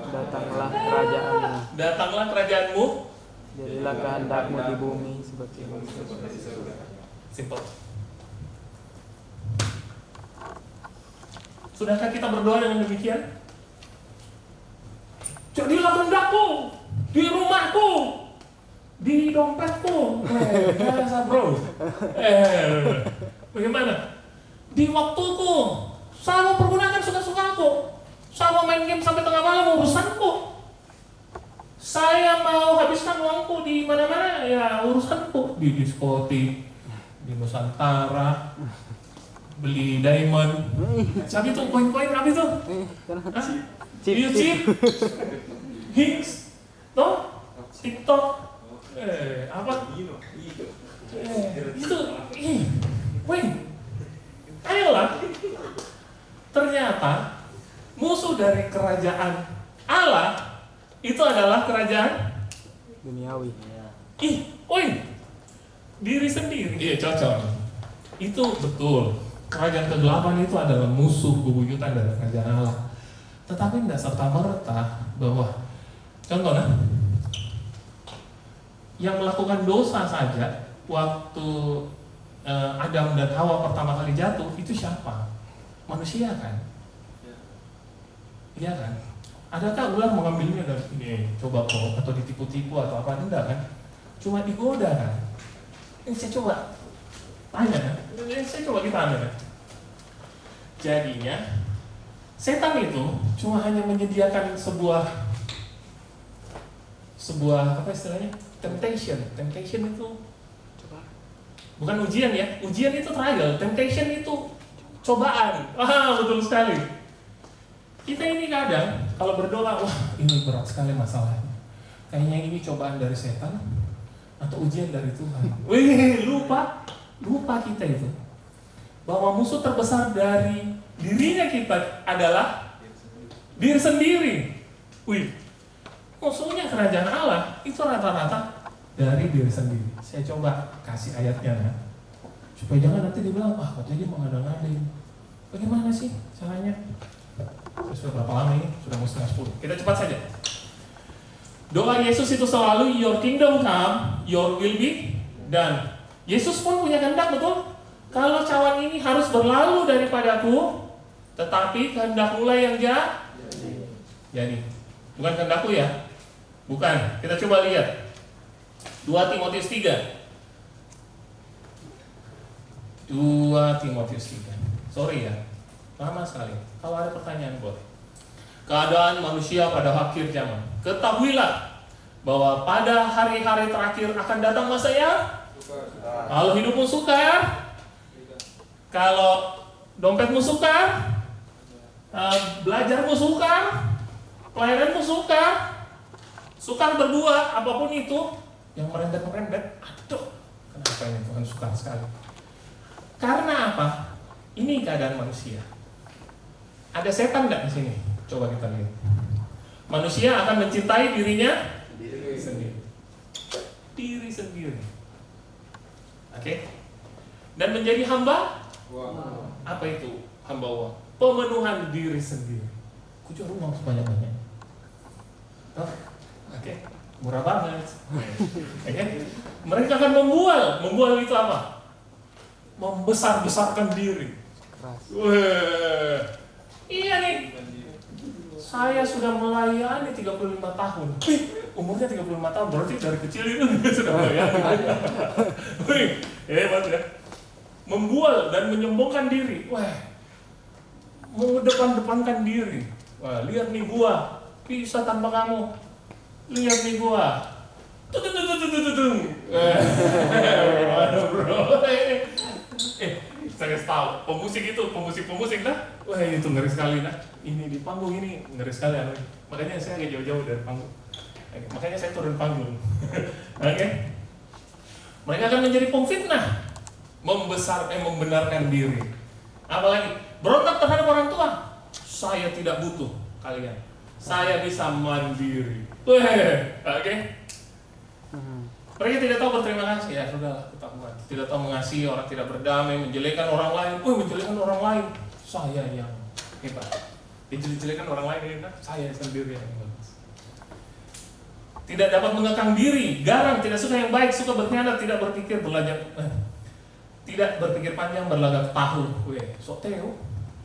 Datanglah kerajaanmu, datanglah kerajaanmu, jadilah kehendakmu di bumi seperti di surga. simple. Sudahkah kita berdoa dengan demikian? Jadilah kehendakku di rumahku, di dompetku. Biasa bro. Bagaimana? Di waktuku, saya mau pergunakan suka-sukaku. Saya mau main game sampai tengah malam, urusanku. Saya mau habiskan uangku di mana-mana, ya urusanku. Di diskotik, di Nusantara, beli diamond. Tapi itu koin-koin apa itu? YouTube, Hicks, toh, TikTok, apa? Ayolah. Ternyata musuh dari kerajaan Allah itu adalah kerajaan Duniawi. Diri sendiri. Iya, cocok. Itu betul. Kerajaan kegelapan itu adalah musuh bebuyutan dari kerajaan Allah. Tetapi tidak serta-merta bahwa contohnya yang melakukan dosa saja waktu Adam dan Hawa pertama kali jatuh itu siapa? Manusia kan? Iya kan? Adakah ular mengambilnya dari ini coba kok atau ditipu-tipu atau apa? Enggak kan? Cuma digoda kan? Ini saya coba tanya kan? Saya coba ditanya kan? Jadinya setan itu cuma hanya menyediakan sebuah apa istilahnya? Temptation itu bukan ujian ya, ujian itu trial, temptation itu cobaan. Betul sekali. Kita ini kadang kalau berdoa, wah ini berat sekali masalahnya. Kayaknya ini cobaan dari setan atau ujian dari Tuhan. Lupa kita itu bahwa musuh terbesar dari dirinya kita adalah diri sendiri. Musuhnya kerajaan Allah itu rata-rata dari diri sendiri. Saya coba kasih ayatnya ya. Supaya jangan nanti dibilang, katanya dia mengada-ngadain. Bagaimana sih caranya? Sudah berapa lama ini? Sudah mau setengah 10. Kita cepat saja. Doa Yesus itu selalu your kingdom come, your will be done. Yesus pun punya kehendak, betul? Kalau cawan ini harus berlalu daripadaku, tetapi kehendakmulah yang jadi. Bukan kehendakku ya? Bukan. Kita coba lihat 2 Timotius 3. 2 Timotius 3. Sorry ya, lama sekali. Kalau ada pertanyaan boleh. Keadaan manusia pada akhir zaman. Ketahuilah bahwa pada hari-hari terakhir akan datang masa yang kalau hidupmu sukar, kalau dompetmu sukar, belajarmu sukar, pelayananmu sukar berdua, apapun itu yang merembet-merembet. Aduh, kenapa ini Tuhan sukar sekali? Karena apa? Ini keadaan manusia. Ada setan nggak di sini? Coba kita lihat. Manusia akan mencintai dirinya sendiri. Diri sendiri. Oke? Dan menjadi hamba? Apa itu hamba uang? Pemenuhan diri sendiri. Kucur uang sebanyak-banyak. Oke? Murah banget. Oke? Mereka akan membual. Membual itu apa? Membesar-besarkan diri. Iya nih. Saya sudah melayani 35 tahun. Umurnya 35 tahun, berarti dari kecil itu sudah melayani. Hebat ya. Membual dan menyombongkan diri. Mengedepan-depankan diri. Lihat nih gua, bisa tanpa kamu. Lihat nih gua. Saya tahu, pemusik dah. Itu ngeri sekali nah. Ini di panggung ini ngeri sekali. Makanya saya agak jauh-jauh dari panggung. Makanya saya turun panggung. Oke. Mereka akan menjadi pemfitnah, membenarkan diri. Apalagi berontak terhadap orang tua. Saya tidak butuh kalian. Saya bisa mandiri. Oke. Mereka tidak tahu berterima kasih, ya sudahlah ketahuan. Tidak tahu mengasihi orang, tidak berdamai, menjelekan orang lain. Menjelekan orang lain, saya yang hebat. Dijelekan orang lain, kan? Saya sendiri yang bagus. Tidak dapat mengekang diri, garang, tidak suka yang baik, suka berkhianat, tidak berpikir tidak berpikir panjang, berlagak tahu. So Teo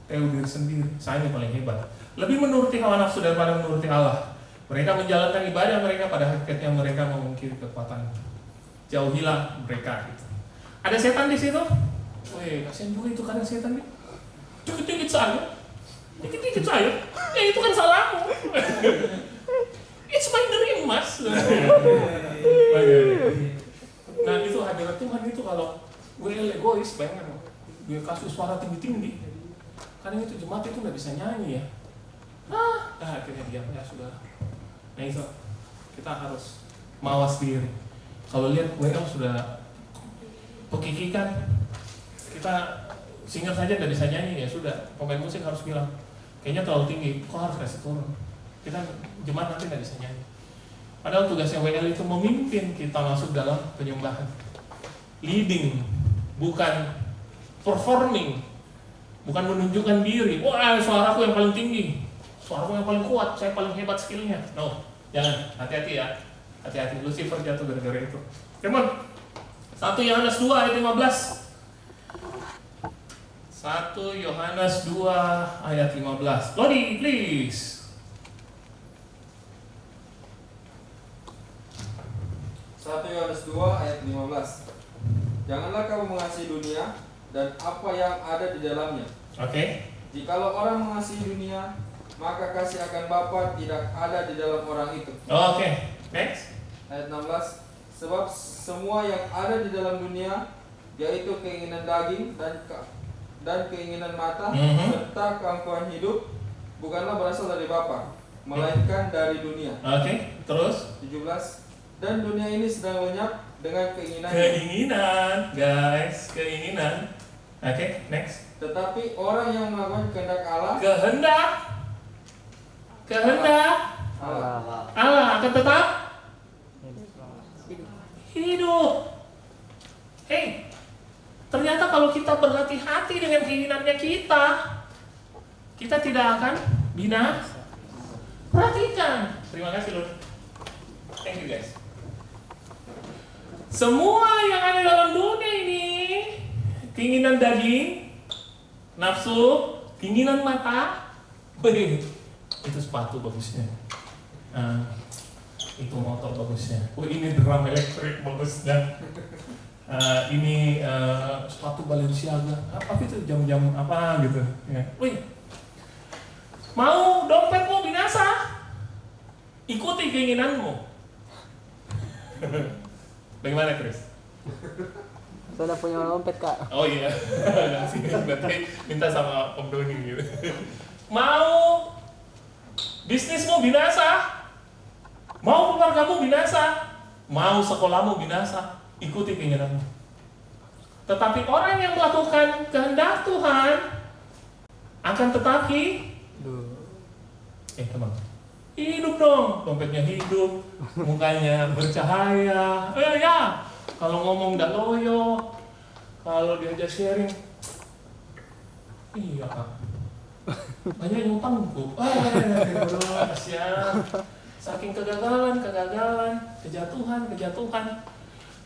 diri sendiri, saya yang paling hebat. Lebih menuruti hawa nafsu daripada menuruti Allah. Mereka menjalankan ibadah mereka, pada hakikatnya mereka memungkiri kekuatan. Jauhilah mereka itu. Ada setan di situ? Kasihan juga itu kadang setan nih. Dikit-dikit saya. Itu kan salahmu. It's my dream, Mas. Nah itu hadirat Tuhan itu kalau gue egois, bayangkan gue kasih suara tinggi-tinggi. Kadang itu jemaat itu nggak bisa nyanyi ya. Akhirnya diam ya sudah. Nah itu kita harus mawas diri. Kalau lihat WL sudah pekikikan, kita singer saja nggak bisa nyanyi ya sudah. Pemain musik harus bilang kayaknya terlalu tinggi, kok harus kasih turun. Kita jemaat nanti nggak bisa nyanyi. Padahal tugasnya WL itu memimpin kita masuk dalam penyembahan. Leading, bukan performing, bukan menunjukkan diri. Wah, suaraku yang paling tinggi, suaraku yang paling kuat, saya paling hebat skillnya. No, jangan. Hati-hati ya. Hati-hati, Lucifer jatuh gara-gara itu. Come on. 1 Yohanes 2 ayat 15. 1 Yohanes 2 ayat 15. Lodi, please. 1 Yohanes 2 ayat 15. Janganlah kamu mengasihi dunia dan apa yang ada di dalamnya. Oke. Jikalau orang mengasihi dunia, maka kasih akan Bapa tidak ada di dalam orang itu. Oke. Next. Ayat 16. Sebab semua yang ada di dalam dunia, yaitu keinginan daging dan keinginan mata, serta keangkuhan hidup, bukanlah berasal dari Bapa, melainkan dari dunia. Oke. Terus. 17. Dan dunia ini sedang lenyap dengan keinginannya. Keinginan, guys, keinginan. Oke, next. Tetapi orang yang melakukan kehendak Allah Allah akan tetap hidup. Hey, ternyata kalau kita berhati-hati dengan keinginannya kita tidak akan binasa. Perhatikan. Terima kasih, Lord. Thank you, guys. Semua yang ada dalam dunia ini, keinginan daging, nafsu, keinginan mata, itu sepatu bagusnya, itu motor bagusnya, ini drum elektrik bagusnya, ini sepatu Balenciaga, apa itu jam-jam apa gitu, ya. Mau dompetmu binasa, ikuti keinginanmu. Bagaimana, Chris? Saya udah punya dompet, Kak. Oh iya, nanti minta sama Om Doni gitu. Mau bisnismu binasa, mau keluargamu binasa, mau sekolahmu binasa, ikuti keinginanmu. Tetapi orang yang melakukan kehendak Tuhan akan tetap hidup dong, dompetnya hidup, mukanya bercahaya. Ya, kalau ngomong nggak loyo, kalau diajak sharing, iya Kak, banyak yang utangku. Kasihan. Saking kegagalan, kejatuhan,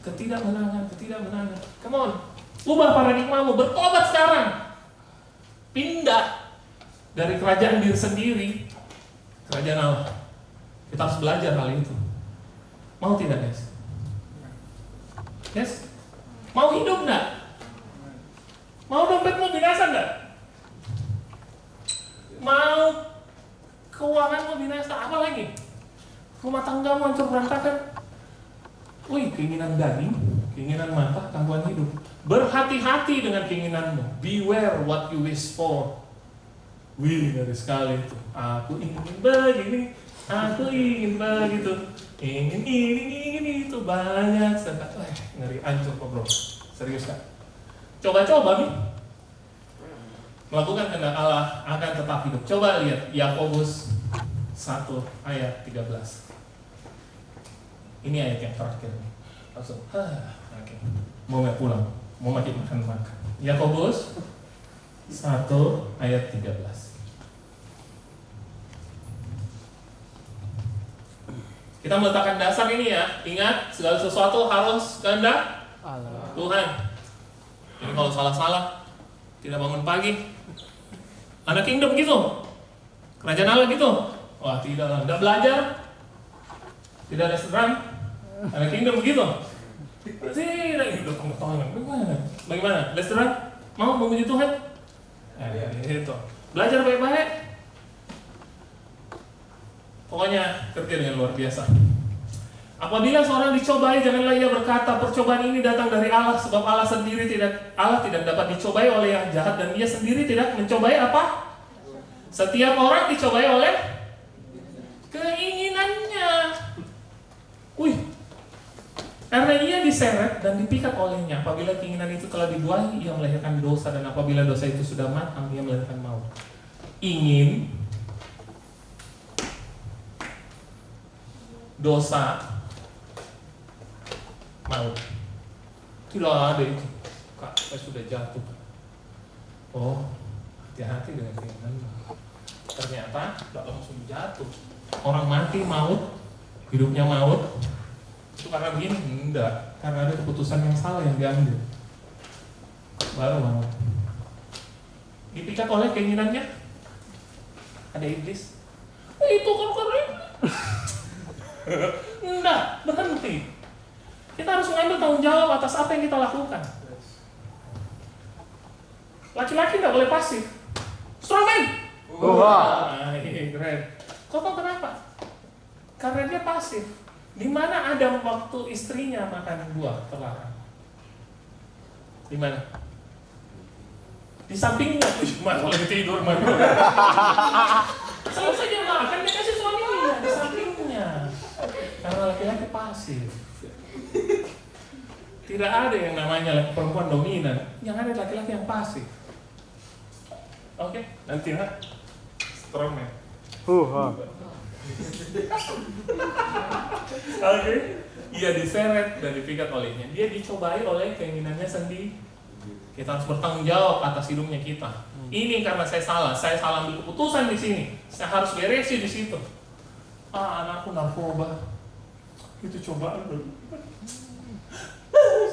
ketidakmenangan. Come on, ubah paradigmamu, bertobat sekarang, pindah dari kerajaan diri sendiri. Kerajaan Allah. Kita harus belajar hal itu. Mau tidak, guys? Yes? Mau hidup enggak? Mau dompetmu binasa enggak? Mau keuanganmu binasa? Apa lagi? Rumah tanggamu hancur berantakan? Keinginan daging, keinginan mata, gangguan hidup. Berhati-hati dengan keinginanmu. Beware what you wish for. Ngeri sekali itu. Aku ingin begini, aku ingin begitu, ingin ini itu banyak sekali. Ngeri, hancur kok bro. Serius kan? Coba-coba nih. Melakukan kehendak Allah akan tetap hidup. Coba lihat Yakobus 1 ayat 13. Ini ayat yang terakhir nih. Langsung, oke. Mau nggak pulang? Mau makan. Yakobus 1 ayat 13. Kita meletakkan dasar ini ya. Ingat, segala sesuatu harus kehendak Tuhan. Jadi kalau salah-salah, tidak bangun pagi, anak kingdom gitu, kerajaan Allah gitu. Wah tidak lah, tidak belajar, tidak restoran, anak kingdom begitu. Tidak hidup pengetahuan. Bagaimana? Restoran? Mau memuji Tuhan? Itu. Belajar baik-baik. Pokoknya kerja dengan luar biasa. Apabila seorang dicobai, janganlah ia berkata percobaan ini datang dari Allah, sebab Allah tidak dapat dicobai oleh yang jahat, dan ia sendiri tidak mencobai apa? Setiap orang dicobai oleh keinginannya. Karena ia diseret dan dipikat olehnya. Apabila keinginan itu telah dibuahi, ia melahirkan dosa, dan apabila dosa itu sudah matang, ia melahirkan maut. dosa, maut. Tidak ada itu. Kak, saya sudah jatuh. Oh, hati-hati dengan keinginan. Ternyata tidak langsung jatuh. Orang mati maut, hidupnya maut. Itu karena begini? Enggak. Karena ada keputusan yang salah yang diambil. Baru maut. Dipikat oleh keinginannya. Ada iblis. Itu kan karena iblis. Enggak, berhenti. Kita harus mengambil tanggung jawab atas apa yang kita lakukan. Laki-laki nggak boleh pasif. Strongman. Wah, keren. Kok kenapa? Karena dia pasif. Di mana ada waktu istrinya makan buah terlarang? Di mana? Di sampingnya. Mas lagi tidur mana? Selalu saja makan dia kasih suaminya di sampingnya. Karena laki-laki pasif. Tidak ada yang namanya perempuan dominan. Yang ada laki-laki yang pasif. Oke, nanti lah. Strongman. Oke, ia diseret dan dipikat olehnya. Dia dicobai oleh keinginannya sendiri. Kita harus bertanggung jawab atas hidupnya kita. Ini karena saya salah ambil keputusan di sini. Saya harus beresi di situ. Anakku narkoba. Itu cobaan.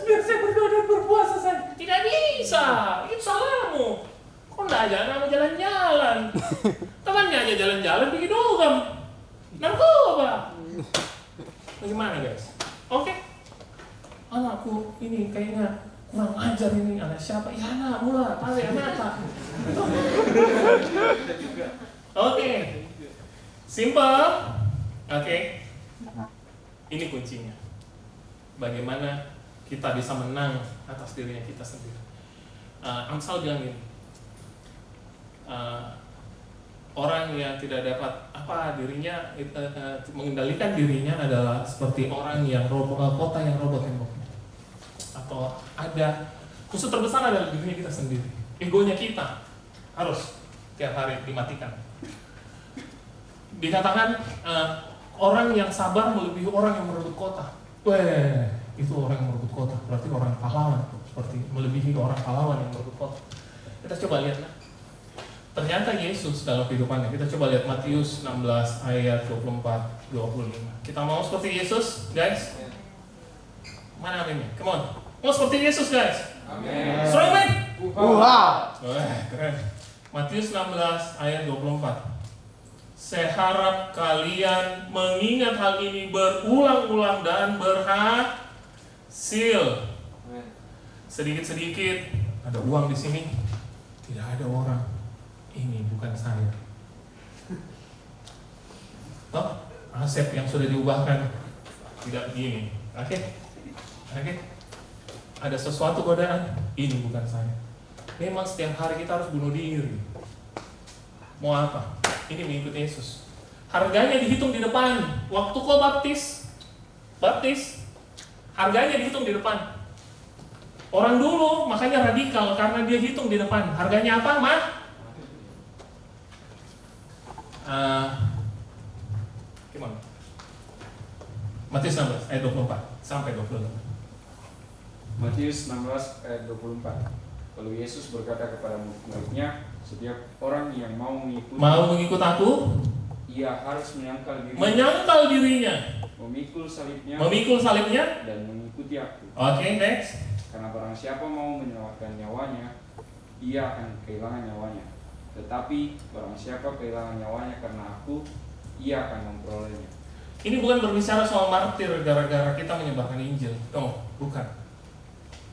Biar saya berdoa dan berpuasa saya. Tidak bisa. Itu salahmu. Kok nggak ajak anakmu jalan-jalan? Temannya aja jalan-jalan bikin dogam. Narkoba. Bagaimana guys? Oke. Anakku ini kayaknya kurang ajar ini. Anak siapa? Ya anakmu lah. Tarik mata. Oke. Simple. Oke. Ini kuncinya. Bagaimana kita bisa menang atas dirinya kita sendiri. Amsal bilang gini. Orang yang tidak dapat dirinya mengendalikan dirinya adalah seperti orang yang kota yang roboh temboknya. Atau ada musuh terbesar adalah dirinya kita sendiri. Egonya kita harus tiap hari dimatikan. Dikatakan orang yang sabar melebihi orang yang merebut kota. Itu orang yang merebut kota, berarti orang pahlawan, seperti melebihi orang pahlawan yang merebut kota. Kita coba lihat lah. Ternyata Yesus dalam kehidupannya, kita coba lihat Matius 16 ayat 24-25. Kita mau seperti Yesus, guys? Mana aminnya? Come on. Mau seperti Yesus, guys? Amin. Strongman. Keren. Matius 16 ayat 24. Saya harap kalian mengingat hal ini berulang-ulang dan berhasil. Sedikit-sedikit ada uang di sini, tidak ada orang. Ini bukan saya. Toh, Asep yang sudah diubahkan tidak begini. Oke. Ada sesuatu godaan, ini bukan saya. Memang setiap hari kita harus bunuh diri. Mau apa? Ini mengikuti Yesus. Harganya dihitung di depan. Waktu kau baptis, harganya dihitung di depan. Orang dulu makanya radikal karena dia hitung di depan. Harganya apa, Mak? Gimana? Matius 16 ayat 24 sampai 25. Matius 16 ayat 24. Lalu Yesus berkata kepada murid-muridnya, setiap orang yang mau mengikut aku, ia harus menyangkal dirinya, memikul salibnya, dan mengikuti aku. Oke, next. Karena barang siapa mau menyelamatkan nyawanya, ia akan kehilangan nyawanya. Tetapi barang siapa kehilangan nyawanya karena aku, ia akan memperolehnya. Ini bukan berbicara soal martir gara-gara kita menyebarkan Injil. Bukan.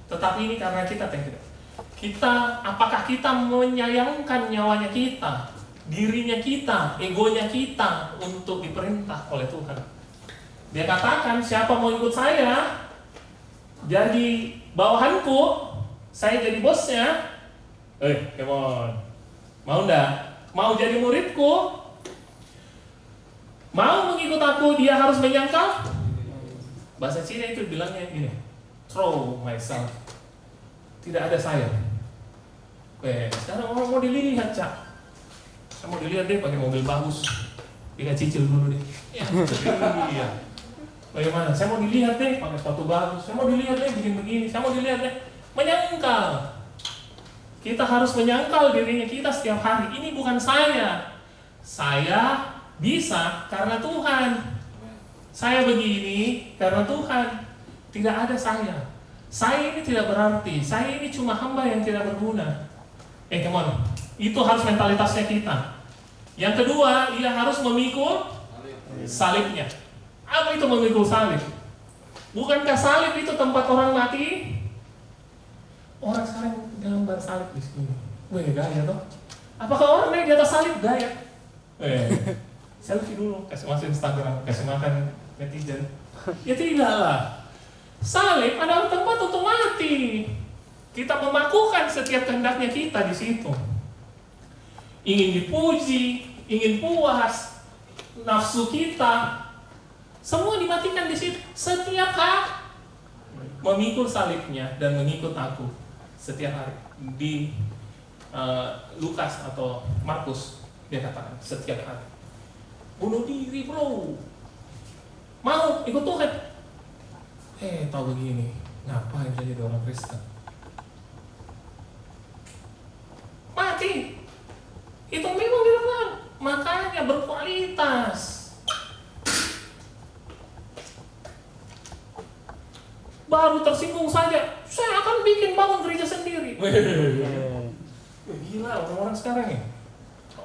Tetapi ini karena kita tidak. Apakah kita menyayangkan nyawanya kita, dirinya kita, egonya kita untuk diperintah oleh Tuhan? Dia katakan, siapa mau ikut saya, jadi bawahanku, saya jadi bosnya. Come on. Mau enggak? Mau jadi muridku? Mau mengikut aku, dia harus menyangkal. Bahasa Cina itu bilangnya gini, throw myself. Tidak ada saya. Sekarang orang mau dilihat, Cak. Saya mau dilihat deh pakai mobil bagus. Dia cicil dulu deh. Iya. Bagaimana? Saya mau dilihat deh pakai sepatu bagus, saya mau dilihat deh bikin begini, saya mau dilihat deh. Menyangkal. Kita harus menyangkal dirinya kita setiap hari. Ini bukan saya. Saya bisa karena Tuhan. Saya begini karena Tuhan. Tidak ada saya. Saya ini tidak berarti. Saya ini cuma hamba yang tidak berguna. Come on. Itu harus mentalitasnya kita. Yang kedua, ia harus memikul salibnya. Apa itu memikul salib? Bukankah salib itu tempat orang mati? Orang sekarang gambar salib di sini. Weh, gaya toh. Apakah orang naik di atas salib? Gaya. Selfie dulu, kasih masuk Instagram, kasih makan netizen. Ya tidaklah. Salib adalah tempat untuk mati. Kita memakukan setiap kehendaknya kita di situ. Ingin dipuji, ingin puas, nafsu kita, semua dimatikan di situ. Setiap hari memikul salibnya dan mengikut aku setiap hari. Di Lukas atau Markus dia katakan setiap hari. Bunuh diri bro, mau ikut Tuhan. Tahu begini, ngapain saya jadi orang Kristen? Mati. Itu memang dilarang. Makanya berkualitas. Baru tersinggung saja, saya akan bikin bangun gereja sendiri. Gila orang-orang sekarang ya.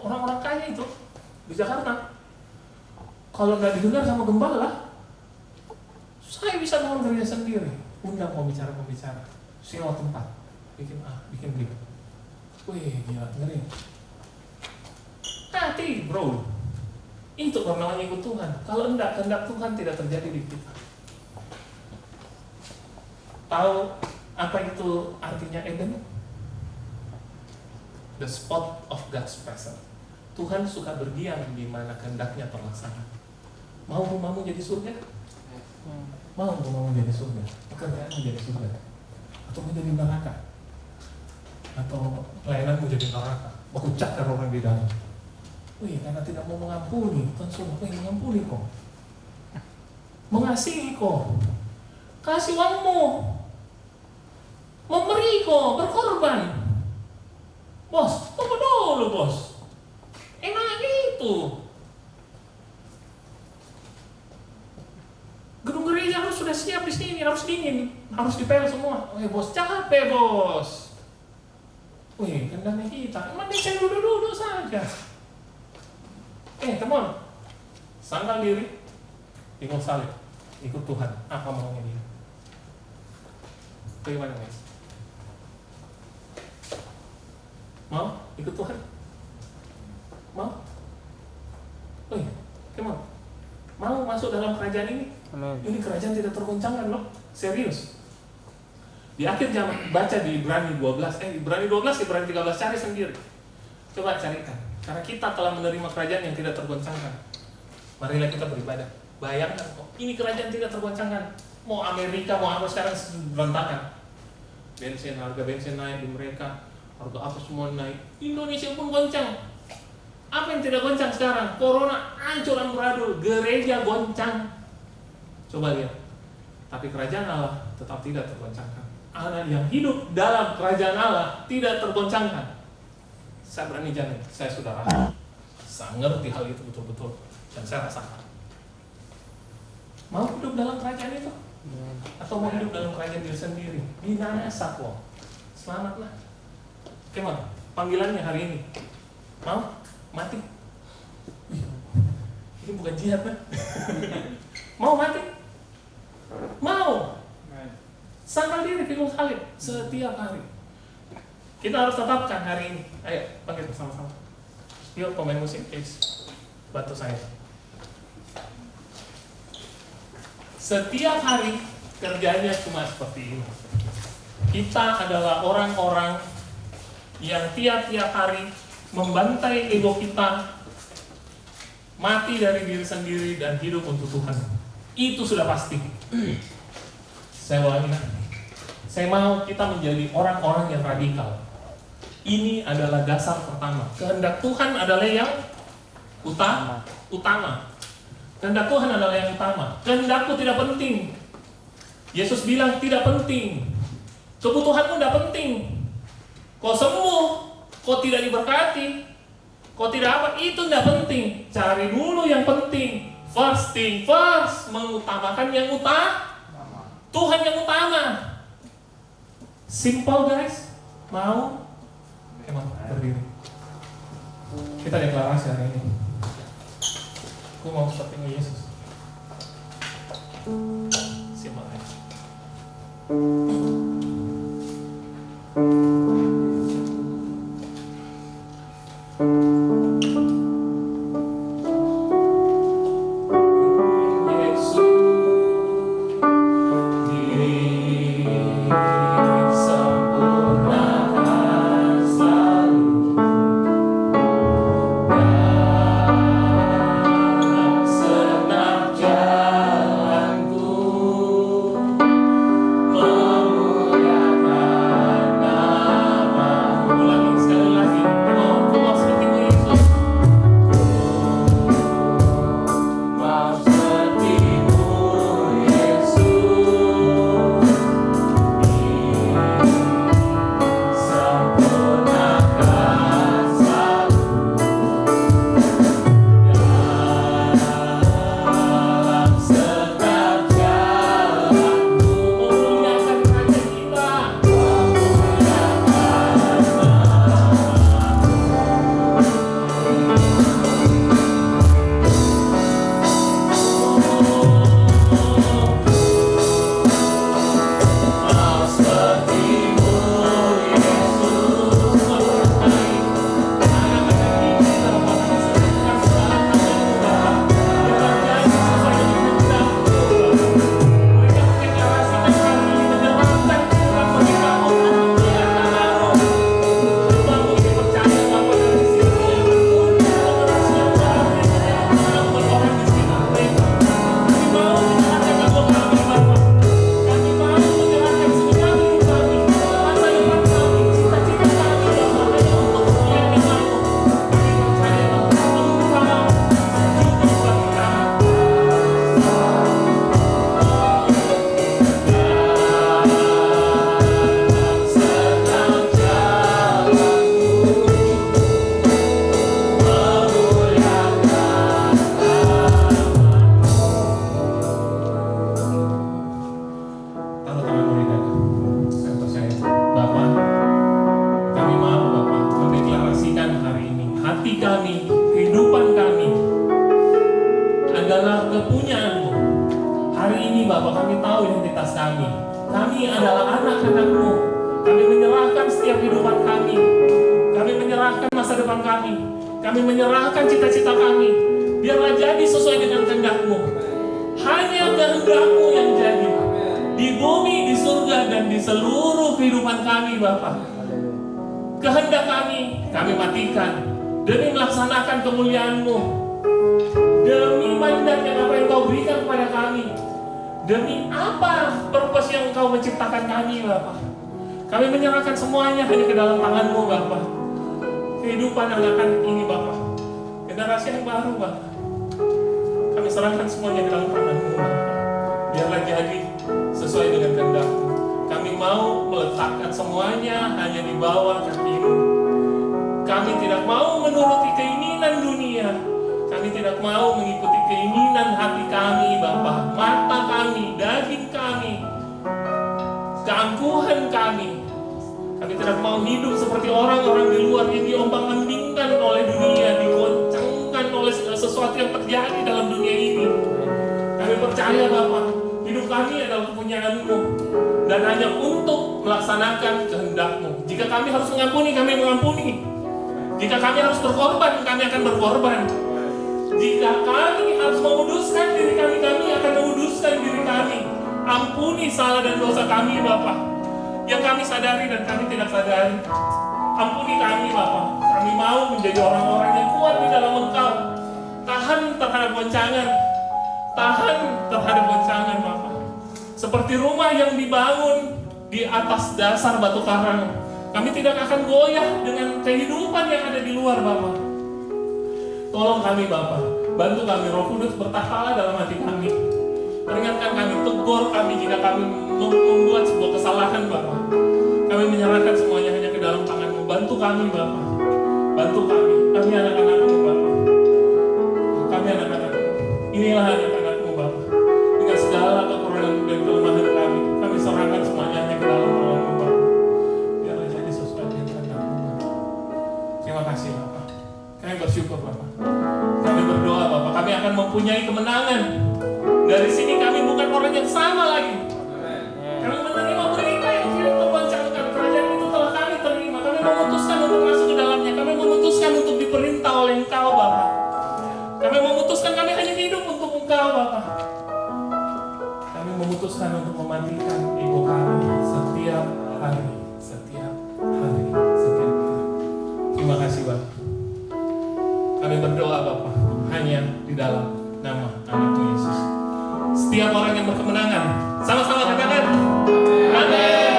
Orang-orang kaya itu di Jakarta. Kalau nggak didengar sama gembala, saya bisa bangun gereja sendiri. Undang pembicara-pembicara, sewa tempat, bikin bikin. Wih, gila, ngeri. Hati, bro. Itu namanya ikut Tuhan. Kalau enggak, kehendak Tuhan tidak terjadi di kita. Tahu apa itu artinya Eden? The spot of God's presence. Tuhan suka berdiam di mana kehendaknya terlaksana. Mau rumahmu jadi surga? Mau rumahmu jadi surga? Pekerjaanmu jadi surga? Atau menjadi neraka? Atau pelayananmu jadi neraka? Baku cakar orang di dalam. Wih, karena tidak mau mengampuni, Tuhan suruh mengampuni kok. Mengasihi kok. Kasih uangmu. Memberi kok, berkorban. Bos, tunggu dulu bos. Enak gitu. Gedung gereja harus sudah siap di sini, harus dingin, harus dipel semua. Bos, capek bos. Wih, kendangnya kita. Mending saya duduk-duduk saja. Come on. Sangkal diri, ikut salib, ikut Tuhan. Apa maunya dia? Bagaimana guys? Mau ikut Tuhan? Mau? Come on. Mau masuk dalam kerajaan ini? Amin. Ini kerajaan tidak tergoncangkan loh, serius. Di akhir zaman, baca di Ibrani 12, Ibrani 12, Ibrani 13, cari sendiri. Coba carikan. Karena kita telah menerima kerajaan yang tidak tergoncangkan. Marilah kita beribadah. Bayangkan kok, ini kerajaan tidak tergoncangkan. Mau Amerika, mau apa sekarang berantakan. Harga bensin naik di mereka, harga apa semua naik. Indonesia pun goncang. Apa yang tidak goncang sekarang? Corona hancur amburadul, gereja goncang. Coba lihat. Tapi kerajaan Allah tetap tidak tergoncangkan. Anak yang hidup dalam kerajaan Allah tidak tergoncangkan. Saya berani jamin, saya sudah rasa. Saya ngerti hal itu betul-betul. Dan saya rasakan. Mau hidup dalam kerajaan itu? Atau mau hidup dalam kerajaan diri sendiri? Binasa kok. Selamatlah. Gimana? Panggilannya hari ini. Mau? Mati? Ini bukan jihad kan? Mau mati? Mau? Sangkal diri pikul salib setiap hari. Kita harus tetapkan hari ini. Ayo, panggil bersama-sama. Yuk, pemain musik, please. Bantu saya. Setiap hari kerjanya cuma seperti ini. Kita adalah orang-orang yang tiap-tiap hari membantai ego kita, mati dari diri sendiri dan hidup untuk Tuhan. Itu sudah pasti. Saya ulangi. Saya mau kita menjadi orang-orang yang radikal. Ini adalah dasar pertama. Kehendak Tuhan adalah yang utama. Kehendak Tuhan adalah yang utama. Kehendakku tidak penting. Yesus bilang tidak penting. Kebutuhanmu tidak penting. Kau sembuh, kau tidak diberkati, kau tidak apa, itu tidak penting. Cari dulu yang penting. First thing first, mengutamakan yang utama. Tuhan yang utama. Simple guys. Mau? Emang berdiri. Kita deklarasi hari ini. Aku mau seperti Yesus. Simple guys. Seperti rumah yang dibangun di atas dasar batu karang, kami tidak akan goyah dengan kehidupan yang ada di luar, Bapak. Tolong kami, Bapak. Bantu kami, Roh Kudus bertahtalah dalam hati kami. Peringatkan kami, tegur kami jika kami membuat sebuah kesalahan, Bapa. Kami menyerahkan semuanya hanya ke dalam tangan-Mu. Bantu kami, Bapa. Bantu kami. Kami anak-anak-Mu, Bapa. Kami anak-anak-Mu. Inilah anak-anak-Mu, Bapa. Dengan segala kekurangan dan kelemahan kami, kami serahkan semuanya hanya ke dalam tangan-Mu, Bapa. Biarlah jadi sesuai dengan kehendak-Mu, Bapa. Terima kasih, Bapa. Kami bersyukur, Bapa. Kami berdoa, Bapa. Kami akan mempunyai kemenangan. Dari sini kami bukan orang yang sama lagi. Kami menerima berita yang tidak terbancangkan. Kerajaan itu telah kami terima. Kami memutuskan untuk masuk ke dalamnya. Kami memutuskan untuk diperintah oleh Engkau, Bapa. Kami memutuskan kami hanya hidup untuk Engkau, Bapa. Kami memutuskan untuk mematikan ego kami setiap hari. Setiap hari. Setiap hari. Terima kasih, Bapa. Kami berdoa, Bapa, hanya di dalam nama anak-Mu Yesus. Setiap orang yang berkemenangan, sama-sama katakan, amin.